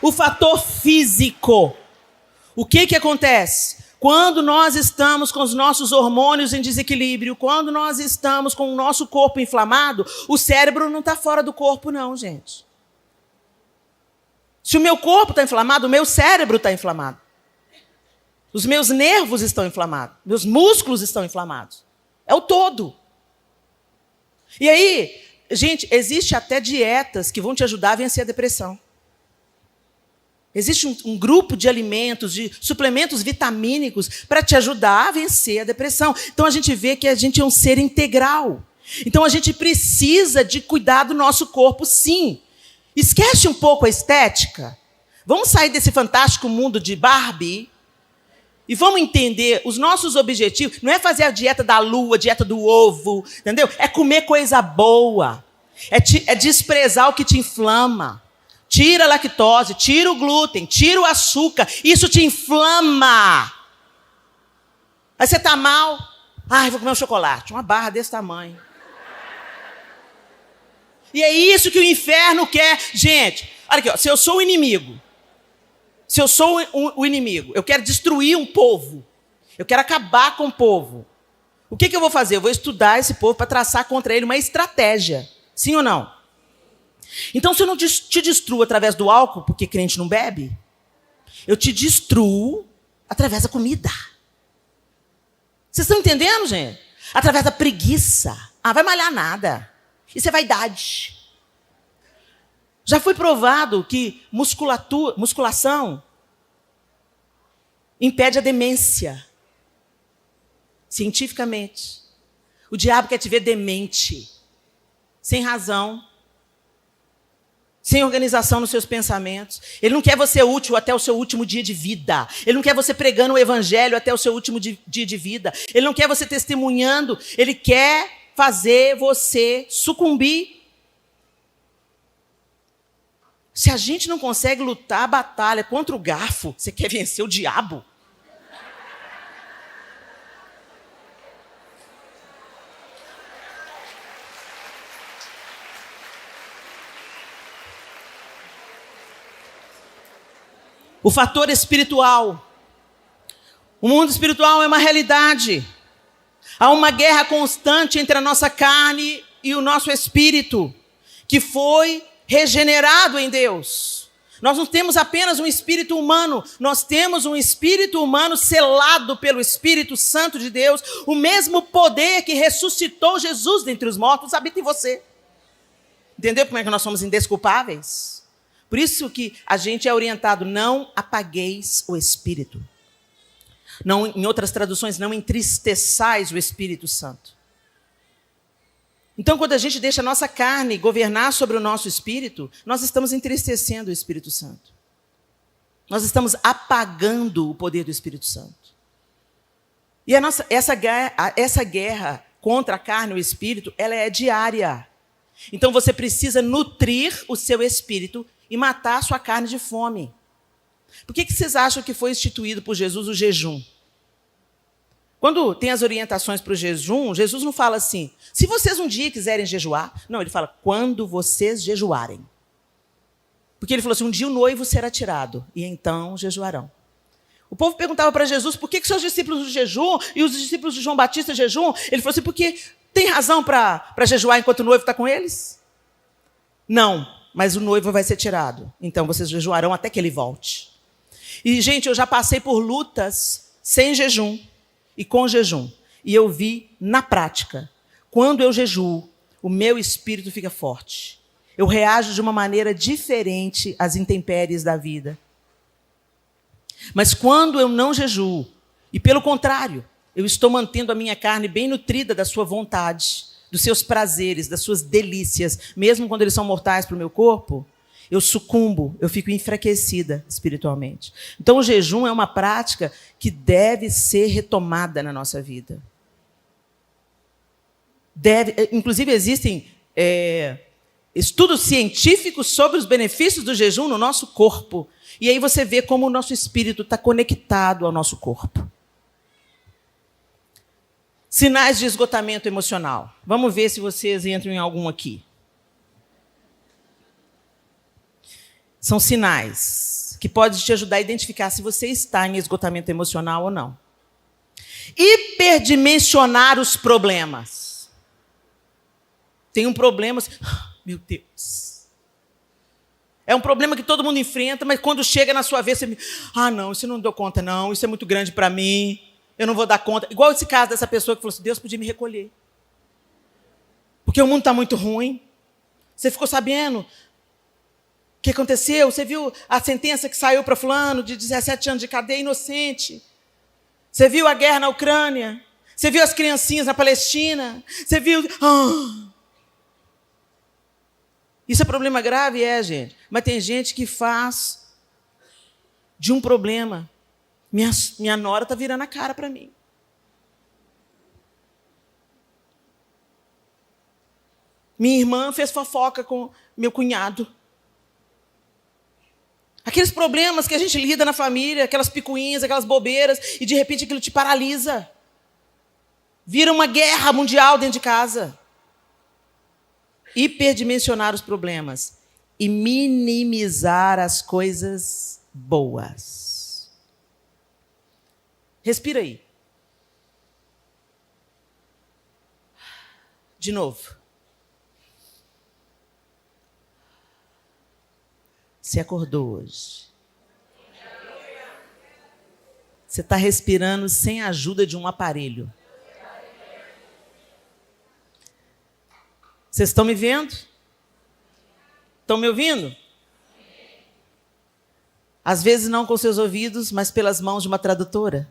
O fator físico. O que acontece? Quando nós estamos com os nossos hormônios em desequilíbrio, quando nós estamos com o nosso corpo inflamado, o cérebro não está fora do corpo, não, gente. Se o meu corpo está inflamado, o meu cérebro está inflamado. Os meus nervos estão inflamados, meus músculos estão inflamados. É o todo. E aí, gente, existe até dietas que vão te ajudar a vencer a depressão. Existe um grupo de alimentos, de suplementos vitamínicos para te ajudar a vencer a depressão. Então, a gente vê que a gente é um ser integral. Então, a gente precisa de cuidar do nosso corpo, sim. Esquece um pouco a estética. Vamos sair desse fantástico mundo de Barbie e vamos entender os nossos objetivos. Não é fazer a dieta da lua, a dieta do ovo, entendeu? É comer coisa boa. É desprezar o que te inflama. Tira a lactose, tira o glúten, tira o açúcar. Isso te inflama. Aí você está mal. Vou comer um chocolate. Uma barra desse tamanho. E é isso que o inferno quer. Gente, olha aqui, ó, se eu sou o inimigo, o inimigo, eu quero destruir um povo, eu quero acabar com o povo, o que eu vou fazer? Eu vou estudar esse povo para traçar contra ele uma estratégia. Sim ou não? Então, se eu não te destruo através do álcool, porque crente não bebe, eu te destruo através da comida. Vocês estão entendendo, gente? Através da preguiça. Vai malhar nada. Isso é vaidade. Já foi provado que musculação impede a demência. cientificamente. O diabo quer te ver demente, sem razão, sem organização nos seus pensamentos. Ele não quer você útil até o seu último dia de vida. Ele não quer você pregando o evangelho até o seu último dia de vida. Ele não quer você testemunhando. Ele quer fazer você sucumbir. Se a gente não consegue lutar a batalha contra o garfo, você quer vencer o diabo? O fator espiritual. O mundo espiritual é uma realidade. Há uma guerra constante entre a nossa carne e o nosso espírito, que foi regenerado em Deus. Nós não temos apenas um espírito humano, nós temos um espírito humano selado pelo Espírito Santo de Deus. O mesmo poder que ressuscitou Jesus dentre os mortos habita em você. Entendeu como é que nós somos indesculpáveis? Por isso que a gente é orientado, não apagueis o Espírito. Não, em outras traduções, não entristeçais o Espírito Santo. Então, quando a gente deixa a nossa carne governar sobre o nosso espírito, nós estamos entristecendo o Espírito Santo. Nós estamos apagando o poder do Espírito Santo. E essa guerra contra a carne e o espírito, ela é diária. Então, você precisa nutrir o seu espírito e matar a sua carne de fome. Por que vocês acham que foi instituído por Jesus o jejum? Quando tem as orientações para o jejum, Jesus não fala assim, se vocês um dia quiserem jejuar. Não, ele fala, quando vocês jejuarem. Porque ele falou assim, um dia o noivo será tirado, e então jejuarão. O povo perguntava para Jesus, por que seus discípulos jejuam e os discípulos de João Batista jejuam? Ele falou assim, porque tem razão para jejuar enquanto o noivo está com eles? Não, mas o noivo vai ser tirado. Então vocês jejuarão até que ele volte. E, gente, eu já passei por lutas sem jejum e com jejum. E eu vi na prática, quando eu jejuo, o meu espírito fica forte. Eu reajo de uma maneira diferente às intempéries da vida. Mas quando eu não jejuo, e pelo contrário, eu estou mantendo a minha carne bem nutrida da sua vontade, dos seus prazeres, das suas delícias, mesmo quando eles são mortais para o meu corpo, eu sucumbo, eu fico enfraquecida espiritualmente. Então, o jejum é uma prática que deve ser retomada na nossa vida. Inclusive, existem estudos científicos sobre os benefícios do jejum no nosso corpo. E aí você vê como o nosso espírito está conectado ao nosso corpo. Sinais de esgotamento emocional. Vamos ver se vocês entram em algum aqui. São sinais que podem te ajudar a identificar se você está em esgotamento emocional ou não. Hiperdimensionar os problemas. Tem um problema, assim, meu Deus. É um problema que todo mundo enfrenta, mas quando chega na sua vez, você não, isso não dou conta, não, isso é muito grande para mim, eu não vou dar conta. Igual esse caso dessa pessoa que falou assim, Deus podia me recolher. Porque o mundo está muito ruim. Você ficou sabendo o que aconteceu? Você viu a sentença que saiu para fulano de 17 anos de cadeia inocente? Você viu a guerra na Ucrânia? Você viu as criancinhas na Palestina? Você viu... Isso é problema grave, gente. Mas tem gente que faz de um problema. Minha nora está virando a cara para mim. Minha irmã fez fofoca com meu cunhado. Aqueles problemas que a gente lida na família, aquelas picuinhas, aquelas bobeiras, e de repente aquilo te paralisa. Vira uma guerra mundial dentro de casa. Hiperdimensionar os problemas e minimizar as coisas boas. Respira aí. De novo. Você acordou hoje. Você está respirando sem a ajuda de um aparelho. Vocês estão me vendo? Estão me ouvindo? Às vezes não com seus ouvidos, mas pelas mãos de uma tradutora.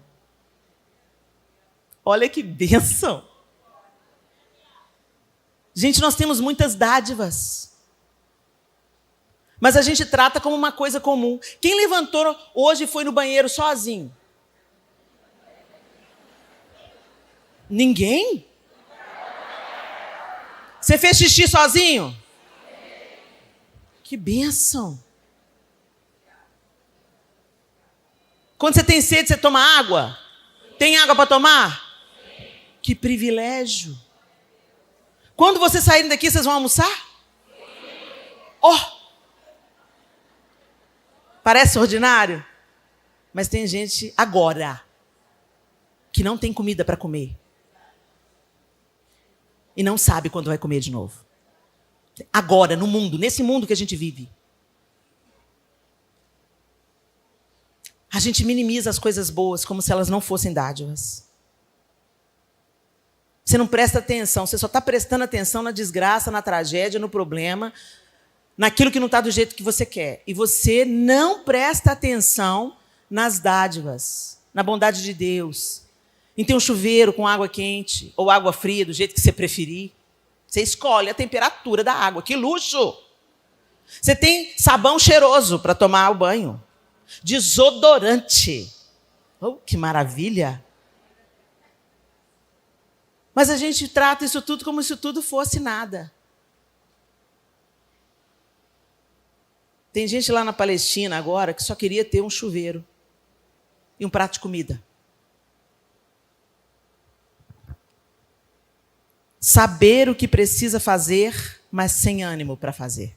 Olha que bênção. Gente, nós temos muitas dádivas. Mas a gente trata como uma coisa comum. Quem levantou hoje e foi no banheiro sozinho? Ninguém? Você fez xixi sozinho? Que bênção. Quando você tem sede, você toma água? Tem água para tomar? Que privilégio. Quando vocês saírem daqui, vocês vão almoçar? Oh! Parece ordinário? Mas tem gente agora que não tem comida para comer. E não sabe quando vai comer de novo. Agora, no mundo, nesse mundo que a gente vive. A gente minimiza as coisas boas como se elas não fossem dádivas. Você não presta atenção, você só está prestando atenção na desgraça, na tragédia, no problema, naquilo que não está do jeito que você quer. E você não presta atenção nas dádivas, na bondade de Deus. Em ter um chuveiro com água quente ou água fria, do jeito que você preferir. Você escolhe a temperatura da água. Que luxo! Você tem sabão cheiroso para tomar o banho. Desodorante. Oh, que maravilha! Mas a gente trata isso tudo como se tudo fosse nada. Tem gente lá na Palestina agora que só queria ter um chuveiro e um prato de comida. Saber o que precisa fazer, mas sem ânimo para fazer.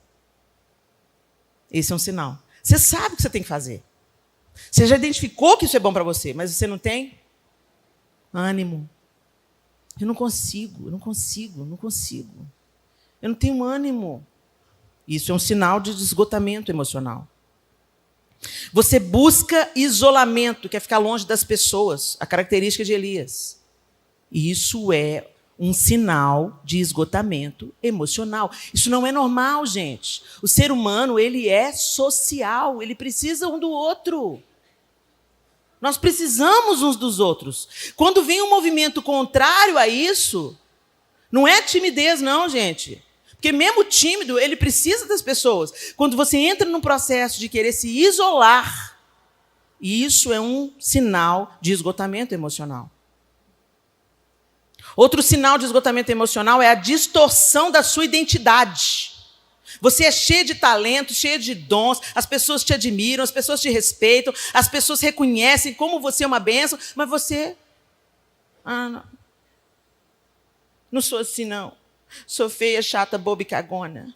Esse é um sinal. Você sabe o que você tem que fazer. Você já identificou que isso é bom para você, mas você não tem ânimo. Eu não consigo. Eu não tenho ânimo. Isso é um sinal de esgotamento emocional. Você busca isolamento, quer ficar longe das pessoas, a característica de Elias. E isso é um sinal de esgotamento emocional. Isso não é normal, gente. O ser humano, ele é social, ele precisa um do outro. Nós precisamos uns dos outros. Quando vem um movimento contrário a isso, não é timidez, não, gente. Porque mesmo o tímido, ele precisa das pessoas. Quando você entra num processo de querer se isolar, isso é um sinal de esgotamento emocional. Outro sinal de esgotamento emocional é a distorção da sua identidade. Você é cheio de talento, cheio de dons, as pessoas te admiram, as pessoas te respeitam, as pessoas reconhecem como você é uma bênção, mas você... não sou assim, não. Sou feia, chata, boba e cagona.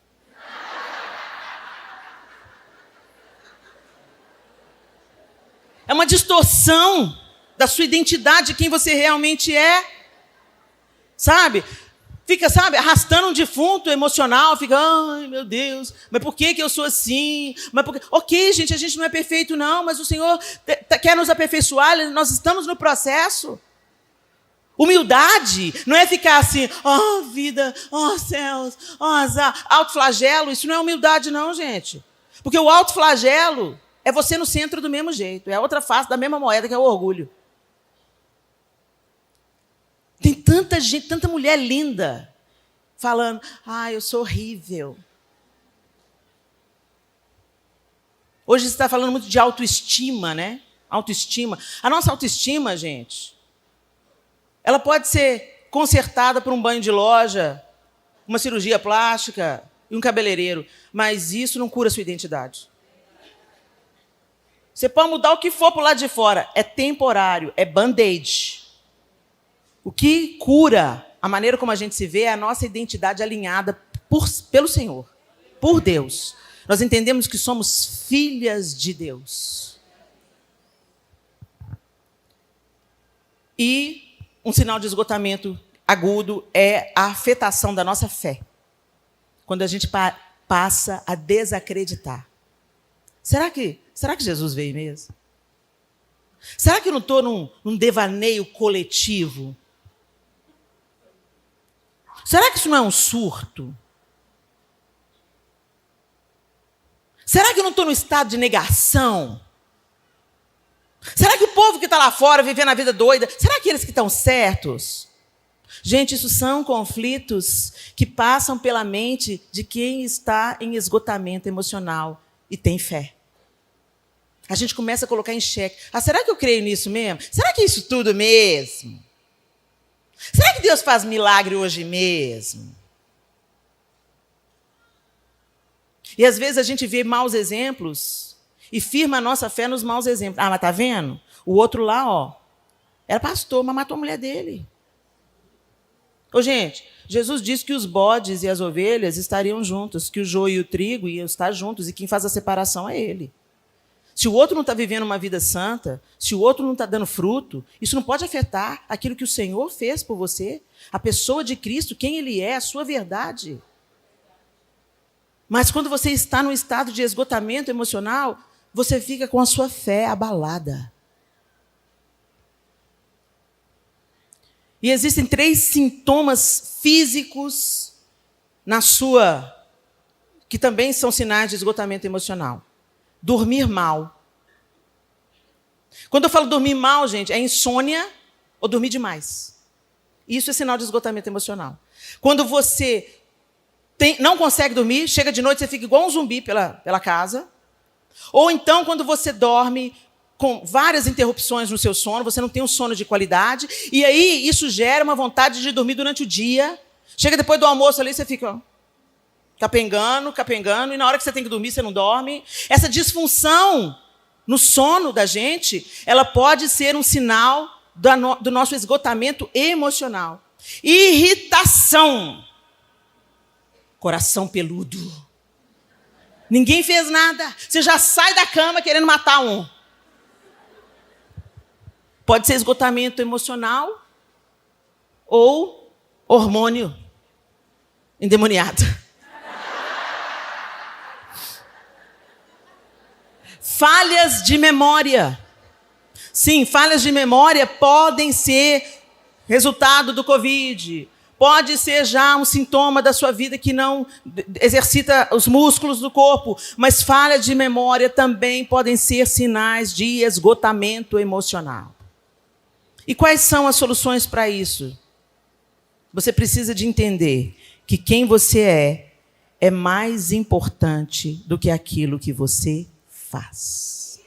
É uma distorção da sua identidade, de quem você realmente é. Sabe? Fica, arrastando um defunto emocional, fica, ai, meu Deus, mas por que eu sou assim? Mas por quê? Ok, gente, a gente não é perfeito, não, mas o Senhor quer nos aperfeiçoar, nós estamos no processo. Humildade não é ficar assim, oh, vida, oh, céus, oh, azar, autoflagelo, isso não é humildade, não, gente. Porque o autoflagelo é você no centro do mesmo jeito, é a outra face da mesma moeda, que é o orgulho. Tem tanta gente, tanta mulher linda, falando, eu sou horrível. Hoje você está falando muito de autoestima, né? Autoestima. A nossa autoestima, gente, ela pode ser consertada por um banho de loja, uma cirurgia plástica e um cabeleireiro, mas isso não cura a sua identidade. Você pode mudar o que for para o lado de fora, é temporário, é band-aid. O que cura a maneira como a gente se vê é a nossa identidade alinhada pelo Senhor, por Deus. Nós entendemos que somos filhas de Deus. E um sinal de esgotamento agudo é a afetação da nossa fé. Quando a gente passa a desacreditar. Será que Jesus veio mesmo? Será que eu não estou num devaneio coletivo? Será que isso não é um surto? Será que eu não estou no estado de negação? Será que o povo que está lá fora vivendo a vida doida, será que eles que estão certos? Gente, isso são conflitos que passam pela mente de quem está em esgotamento emocional e tem fé. A gente começa a colocar em xeque. Será que eu creio nisso mesmo? Será que é isso tudo mesmo? Será que Deus faz milagre hoje mesmo? E às vezes a gente vê maus exemplos e firma a nossa fé nos maus exemplos. Mas tá vendo? O outro lá, era pastor, mas matou a mulher dele. Gente, Jesus disse que os bodes e as ovelhas estariam juntos, que o joio e o trigo iam estar juntos, e quem faz a separação é ele. Se o outro não está vivendo uma vida santa, se o outro não está dando fruto, isso não pode afetar aquilo que o Senhor fez por você, a pessoa de Cristo, quem Ele é, a sua verdade. Mas quando você está num estado de esgotamento emocional, você fica com a sua fé abalada. E existem 3 sintomas físicos que também são sinais de esgotamento emocional. Dormir mal. Quando eu falo dormir mal, gente, é insônia ou dormir demais. Isso é sinal de esgotamento emocional. Quando você não consegue dormir, chega de noite, você fica igual um zumbi pela casa. Ou então, quando você dorme com várias interrupções no seu sono, você não tem um sono de qualidade, e aí isso gera uma vontade de dormir durante o dia. Chega depois do almoço ali, você fica capengando, e na hora que você tem que dormir, você não dorme. Essa disfunção no sono da gente, ela pode ser um sinal do nosso esgotamento emocional. Irritação. Coração peludo. Ninguém fez nada. Você já sai da cama querendo matar um. Pode ser esgotamento emocional ou hormônio endemoniado. Falhas de memória. Sim, falhas de memória podem ser resultado do Covid. Pode ser já um sintoma da sua vida que não exercita os músculos do corpo. Mas falhas de memória também podem ser sinais de esgotamento emocional. E quais são as soluções para isso? Você precisa de entender que quem você é mais importante do que aquilo que você faz.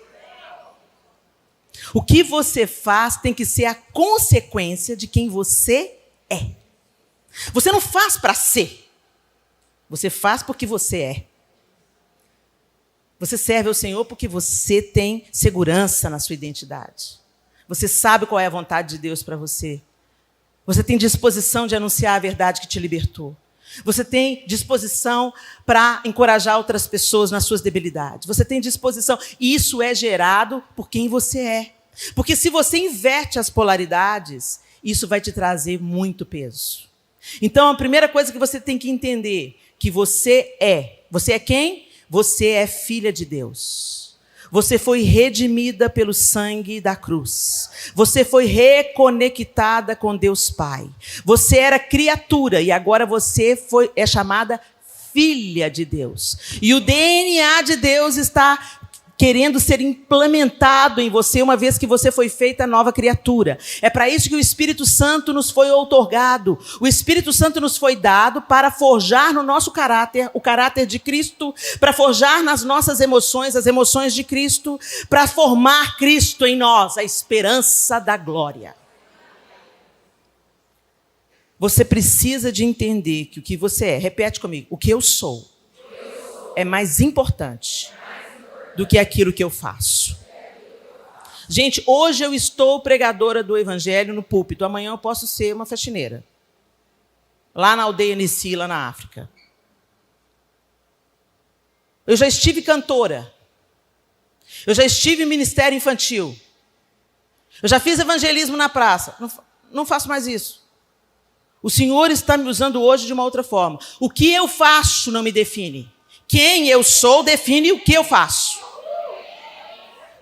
O que você faz tem que ser a consequência de quem você é. Você não faz para ser. Você faz porque você é. Você serve ao Senhor porque você tem segurança na sua identidade. Você sabe qual é a vontade de Deus para você. Você tem disposição de anunciar a verdade que te libertou. Você tem disposição para encorajar outras pessoas nas suas debilidades. Você tem disposição. E isso é gerado por quem você é. Porque se você inverte as polaridades, isso vai te trazer muito peso. Então, a primeira coisa que você tem que entender, que você é. Você é quem? Você é filha de Deus. Foi redimida pelo sangue da cruz. Você foi reconectada com Deus Pai. Você era criatura e agora você é chamada filha de Deus. E o DNA de Deus está querendo ser implementado em você, uma vez que você foi feita nova criatura. É para isso que o Espírito Santo nos foi outorgado. O Espírito Santo nos foi dado para forjar no nosso caráter, o caráter de Cristo, para forjar nas nossas emoções, as emoções de Cristo, para formar Cristo em nós, a esperança da glória. Você precisa de entender que o que você é, repete comigo, o que eu sou é mais importante do que aquilo que eu faço. Gente, hoje eu estou pregadora do Evangelho no púlpito. Amanhã eu posso ser uma faxineira. Lá na aldeia Nissi, lá na África. Eu já estive cantora. Eu já estive em ministério infantil. Eu já fiz evangelismo na praça. Não faço mais isso. O Senhor está me usando hoje de uma outra forma. O que eu faço não me define. Quem eu sou define o que eu faço.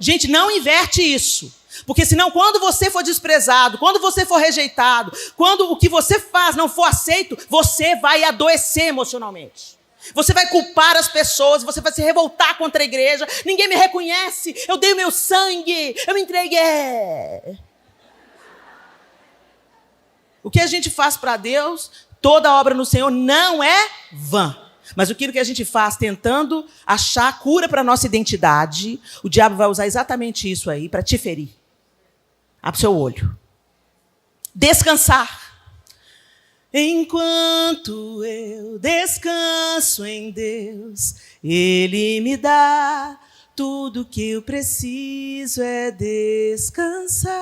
Gente, não inverte isso. Porque senão, quando você for desprezado, quando você for rejeitado, quando o que você faz não for aceito, você vai adoecer emocionalmente. Você vai culpar as pessoas, você vai se revoltar contra a igreja. Ninguém me reconhece, eu dei o meu sangue, eu me entreguei. O que a gente faz para Deus, toda obra no Senhor não é vã. Mas aquilo que a gente faz tentando achar cura para a nossa identidade, o diabo vai usar exatamente isso aí para te ferir. Abre o seu olho. Descansar. Enquanto eu descanso em Deus, Ele me dá tudo que eu preciso é descansar,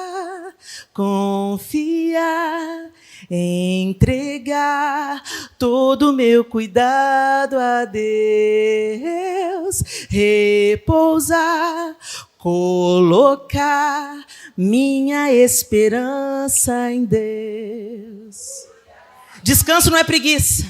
confiar, entregar todo o meu cuidado a Deus, repousar, colocar minha esperança em Deus. Descanso não é preguiça.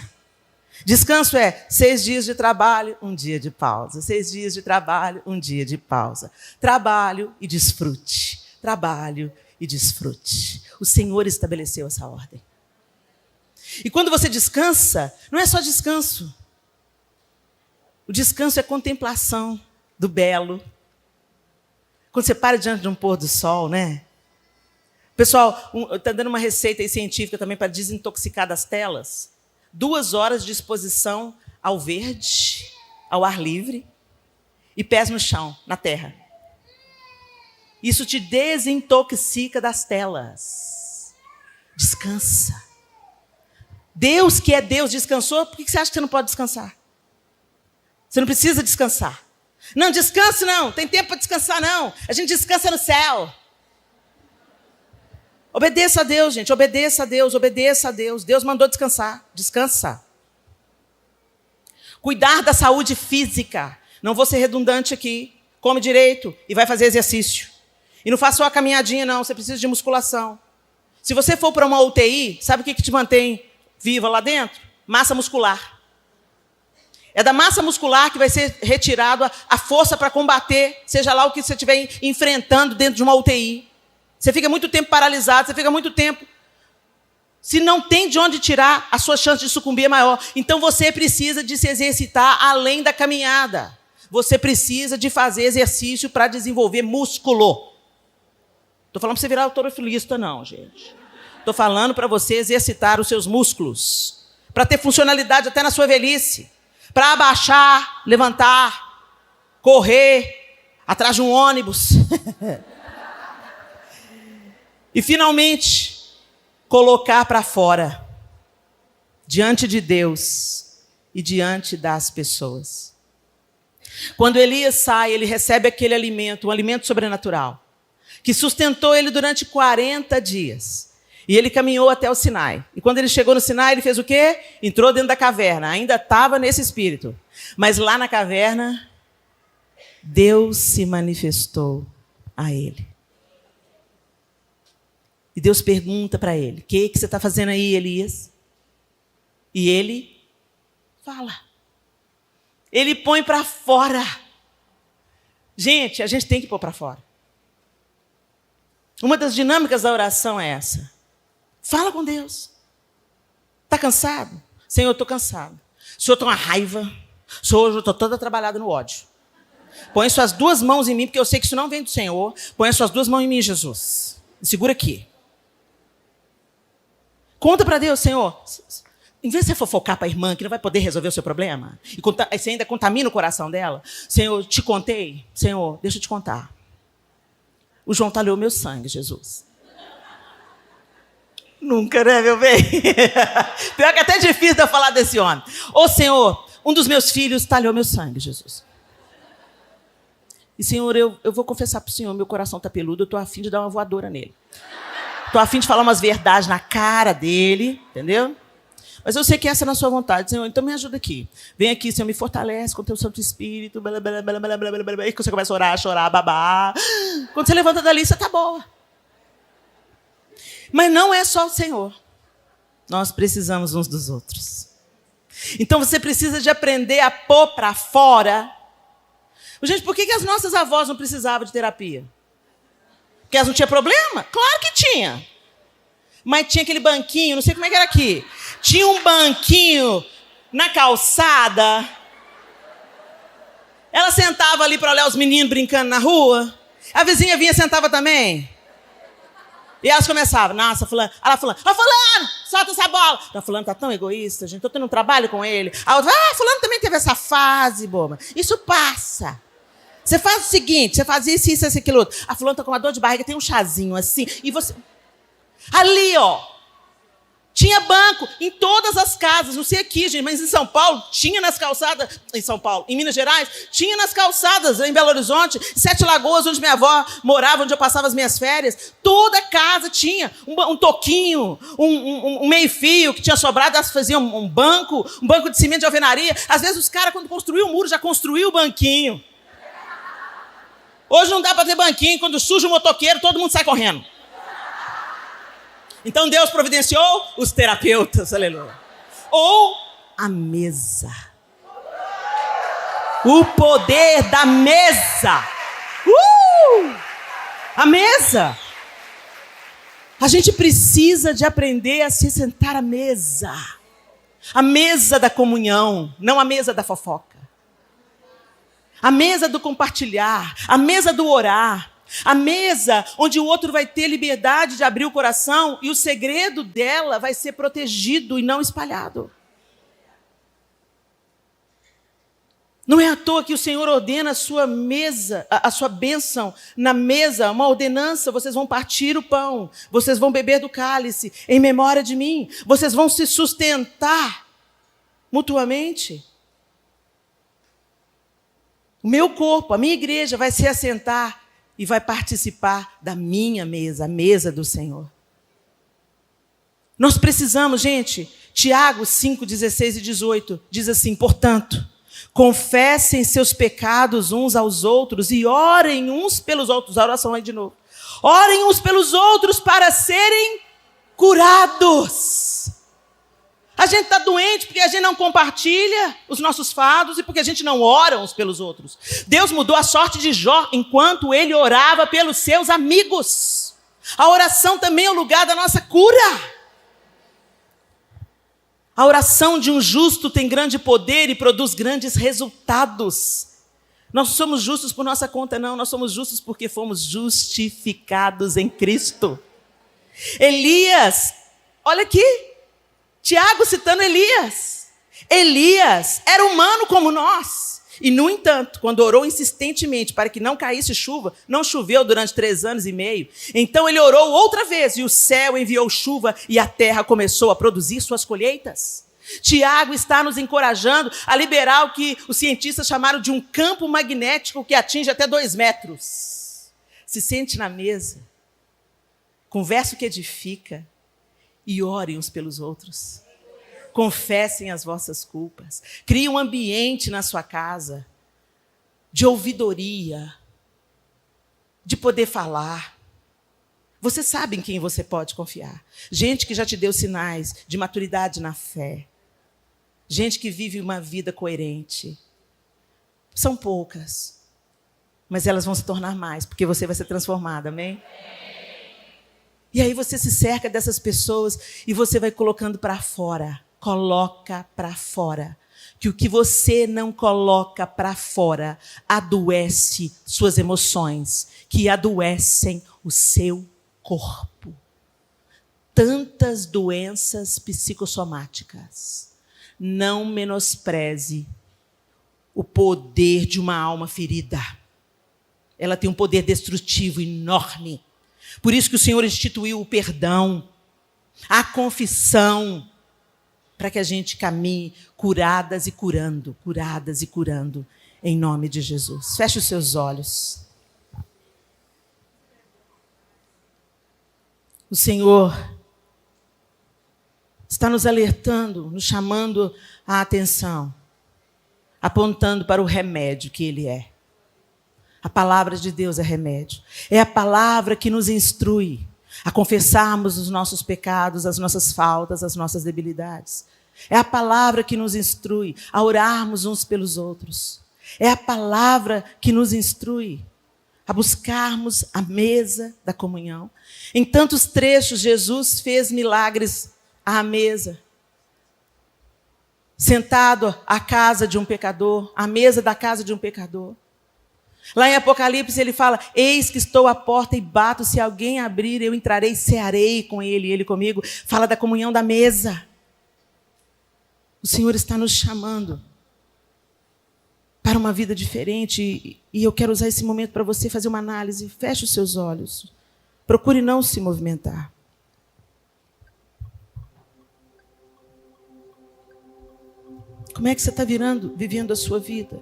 Descanso é 6 dias de trabalho, 1 dia de pausa. 6 dias de trabalho, 1 dia de pausa. Trabalho e desfrute. Trabalho e desfrute. O Senhor estabeleceu essa ordem. E quando você descansa, não é só descanso. O descanso é contemplação do belo. Quando você para diante de um pôr do sol, né? Pessoal, está dando uma receita aí científica também para desintoxicar das telas. 2 horas de exposição ao verde, ao ar livre, e pés no chão, na terra. Isso te desintoxica das telas. Descansa. Deus, que é Deus, descansou, por que você acha que você não pode descansar? Você não precisa descansar. Não, descanse não, tem tempo para descansar não. A gente descansa no céu. Obedeça a Deus, gente, obedeça a Deus, obedeça a Deus. Deus mandou descansar, descansa. Cuidar da saúde física. Não vou ser redundante aqui. Come direito e vai fazer exercício. E não faça só a caminhadinha, não, você precisa de musculação. Se você for para uma UTI, sabe o que te mantém viva lá dentro? Massa muscular. É da massa muscular que vai ser retirado a força para combater, seja lá o que você estiver enfrentando dentro de uma UTI. Você fica muito tempo paralisado, você fica muito tempo. Se não tem de onde tirar, a sua chance de sucumbir é maior. Então você precisa de se exercitar além da caminhada. Você precisa de fazer exercício para desenvolver músculo. Estou falando para você virar autorofilista, não, gente. Estou falando para você exercitar os seus músculos. Para ter funcionalidade até na sua velhice. Para abaixar, levantar, correr, atrás de um ônibus. E, finalmente, colocar para fora, diante de Deus e diante das pessoas. Quando Elias sai, ele recebe aquele alimento, um alimento sobrenatural, que sustentou ele durante 40 dias. E ele caminhou até o Sinai. E quando ele chegou no Sinai, ele fez o quê? Entrou dentro da caverna. Ainda estava nesse espírito. Mas lá na caverna, Deus se manifestou a ele. E Deus pergunta para ele, o que você está fazendo aí, Elias? E ele fala. Ele põe para fora. Gente, a gente tem que pôr para fora. Uma das dinâmicas da oração é essa. Fala com Deus. Está cansado? Senhor, eu estou cansado. O Senhor está uma raiva. Senhor, eu estou toda trabalhada no ódio. Põe suas 2 mãos em mim, porque eu sei que isso não vem do Senhor. Põe suas 2 mãos em mim, Jesus. Me segura aqui. Conta para Deus, Senhor. Em vez de você fofocar para a irmã, que não vai poder resolver o seu problema, e você ainda contamina o coração dela, Senhor, te contei. Senhor, deixa eu te contar. O João talhou meu sangue, Jesus. Nunca, né, meu bem? Pior que é até difícil de eu falar desse homem. Ô, Senhor, um dos meus filhos talhou meu sangue, Jesus. E, Senhor, eu vou confessar para o Senhor, meu coração está peludo, eu estou a fim de dar uma voadora nele. Estou a fim de falar umas verdades na cara dele, entendeu? Mas eu sei que essa é na sua vontade, Senhor, então me ajuda aqui. Vem aqui, Senhor, me fortalece com o teu Santo Espírito. Blá, blá, blá, blá, blá, blá, blá, e você começa a orar, chorar, babar. Quando você levanta dali, você está boa. Mas não é só o Senhor. Nós precisamos uns dos outros. Então você precisa de aprender a pôr para fora. Gente, por que as nossas avós não precisavam de terapia? Porque elas não tinham problema? Claro que tinha. Mas tinha aquele banquinho, não sei como é que era aqui. Tinha um banquinho na calçada. Ela sentava ali para olhar os meninos brincando na rua. A vizinha vinha e sentava também. E elas começavam, nossa, fulano. Ela falando, fulano, solta essa bola. Não, fulano tá tão egoísta, gente, tô tendo um trabalho com ele. A outra, fulano também teve essa fase, boba. Isso passa. Você faz o seguinte, você faz isso, aquilo outro. A fulano tá com uma dor de barriga, tem um chazinho assim, e você... Ali, ó. Tinha banco em todas as casas, não sei aqui, gente, mas em São Paulo, tinha nas calçadas, em São Paulo, em Minas Gerais, tinha nas calçadas, em Belo Horizonte, Sete Lagoas, onde minha avó morava, onde eu passava as minhas férias, toda casa tinha um toquinho, um meio-fio que tinha sobrado, elas faziam um banco de cimento de alvenaria. Às vezes os caras, quando construíam o muro, já construíam o banquinho. Hoje não dá para ter banquinho, quando surge o motoqueiro, todo mundo sai correndo. Então Deus providenciou os terapeutas, aleluia. Ou a mesa. O poder da mesa. A mesa. A gente precisa de aprender a se sentar à mesa. A mesa da comunhão, não a mesa da fofoca. A mesa do compartilhar, a mesa do orar. A mesa onde o outro vai ter liberdade de abrir o coração e o segredo dela vai ser protegido e não espalhado. Não é à toa que o Senhor ordena a sua mesa, a sua bênção na mesa, uma ordenança. Vocês vão partir o pão, vocês vão beber do cálice em memória de mim. Vocês vão se sustentar mutuamente. O meu corpo, a minha igreja vai se assentar e vai participar da minha mesa, a mesa do Senhor. Nós precisamos, gente, Tiago 5, 16 e 18, diz assim, portanto, confessem seus pecados uns aos outros e orem uns pelos outros. A oração aí de novo. Orem uns pelos outros para serem curados. A gente está doente porque a gente não compartilha os nossos fardos e porque a gente não ora uns pelos outros. Deus mudou a sorte de Jó enquanto ele orava pelos seus amigos. A oração também é o lugar da nossa cura. A oração de um justo tem grande poder e produz grandes resultados. Nós não somos justos por nossa conta, não. Nós somos justos porque fomos justificados em Cristo. Elias, olha aqui. Tiago citando Elias. Elias era humano como nós. E, no entanto, quando orou insistentemente para que não caísse chuva, não choveu durante 3 anos e meio. Então ele orou outra vez e o céu enviou chuva e a terra começou a produzir suas colheitas. Tiago está nos encorajando a liberar o que os cientistas chamaram de um campo magnético que atinge até 2 metros. Se sente na mesa, conversa o que edifica, e orem uns pelos outros. Confessem as vossas culpas. Crie um ambiente na sua casa de ouvidoria, de poder falar. Você sabe em quem você pode confiar. Gente que já te deu sinais de maturidade na fé. Gente que vive uma vida coerente. São poucas, mas elas vão se tornar mais, porque você vai ser transformada, amém? E aí você se cerca dessas pessoas e você vai colocando para fora. Coloca para fora. Que o que você não coloca para fora adoece suas emoções, que adoecem o seu corpo. Tantas doenças psicossomáticas. Não menospreze o poder de uma alma ferida. Ela tem um poder destrutivo enorme. Por isso que o Senhor instituiu o perdão, a confissão, para que a gente caminhe curadas e curando, em nome de Jesus. Feche os seus olhos. O Senhor está nos alertando, nos chamando a atenção, apontando para o remédio que Ele é. A palavra de Deus é remédio. É a palavra que nos instrui a confessarmos os nossos pecados, as nossas faltas, as nossas debilidades. É a palavra que nos instrui a orarmos uns pelos outros. É a palavra que nos instrui a buscarmos a mesa da comunhão. Em tantos trechos, Jesus fez milagres à mesa. sentado à casa de um pecador, à mesa da casa de um pecador. Lá em Apocalipse ele fala: eis que estou à porta e bato, se alguém abrir, eu entrarei e cearei com ele e ele comigo. Fala da comunhão da mesa. O Senhor está nos chamando para uma vida diferente, e eu quero usar esse momento para você fazer uma análise. Feche os seus olhos. Procure não se movimentar. Como é que você está vivendo a sua vida?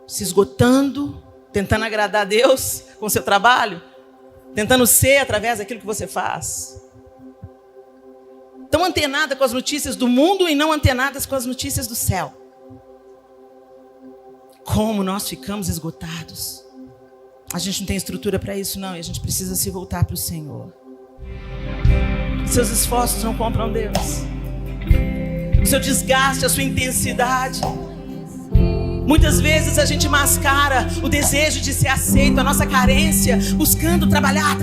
Se esgotando, tentando agradar a Deus com o seu trabalho, tentando ser através daquilo que você faz. Tão antenada com as notícias do mundo e não antenadas com as notícias do céu. Como nós ficamos esgotados. A gente não tem estrutura para isso, não, e a gente precisa se voltar para o Senhor. Seus esforços não compram Deus. O seu desgaste, a sua intensidade. Muitas vezes a gente mascara o desejo de ser aceito, a nossa carência, buscando trabalhar.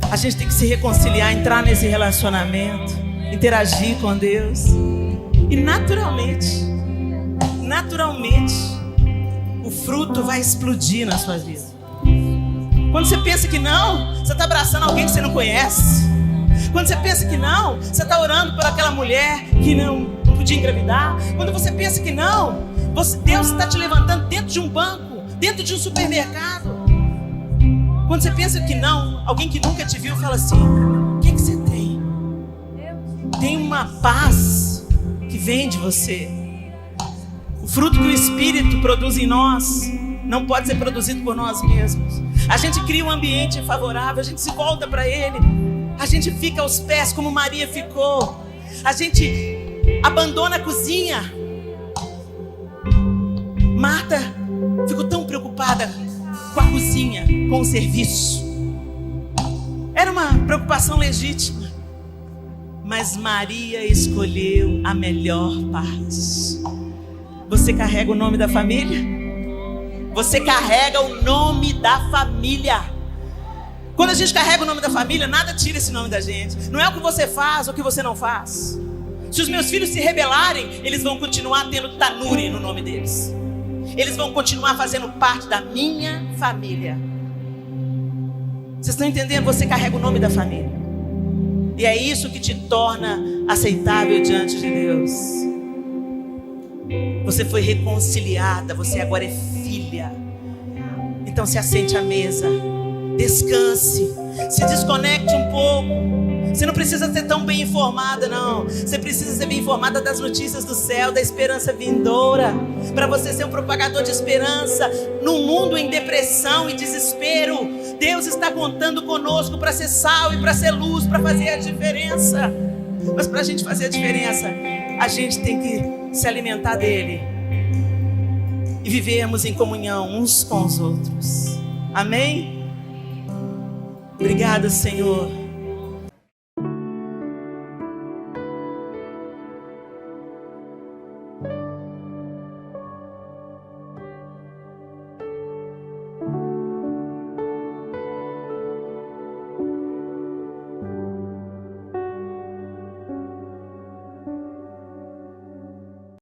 A gente tem que se reconciliar, entrar nesse relacionamento, interagir com Deus. E naturalmente, o fruto vai explodir na sua vida. Quando você pensa que não, você está abraçando alguém que você não conhece. Quando você pensa que não, você está orando por aquela mulher que não podia engravidar. Quando você pensa que não, Deus está te levantando dentro de um banco, dentro de um supermercado. Quando você pensa que não, alguém que nunca te viu fala assim: o que você tem? Tem uma paz que vem de você. O fruto que o Espírito produz em nós não pode ser produzido por nós mesmos. A gente cria um ambiente favorável, a gente se volta para Ele, a gente fica aos pés como Maria ficou, a gente abandona a cozinha. Marta ficou tão preocupada com a cozinha, com o serviço. Era uma preocupação legítima, mas Maria escolheu a melhor parte. Você carrega o nome da família? Você carrega o nome da família. Quando a gente carrega o nome da família, nada tira esse nome da gente. Não é o que você faz ou o que você não faz. Se os meus filhos se rebelarem, eles vão continuar tendo Tanuri no nome deles. Eles vão continuar fazendo parte da minha família. Vocês estão entendendo? Você carrega o nome da família. E é isso que te torna aceitável diante de Deus. Você foi reconciliada, você agora é filha. Então se assente à mesa, descanse, se desconecte um pouco. Você não precisa ser tão bem informada, não. Você precisa ser bem informada das notícias do céu, da esperança vindoura, para você ser um propagador de esperança. Num mundo em depressão e desespero, Deus está contando conosco para ser sal e para ser luz, para fazer a diferença. Mas para a gente fazer a diferença, a gente tem que se alimentar dele e vivermos em comunhão uns com os outros. Amém? Obrigada, Senhor.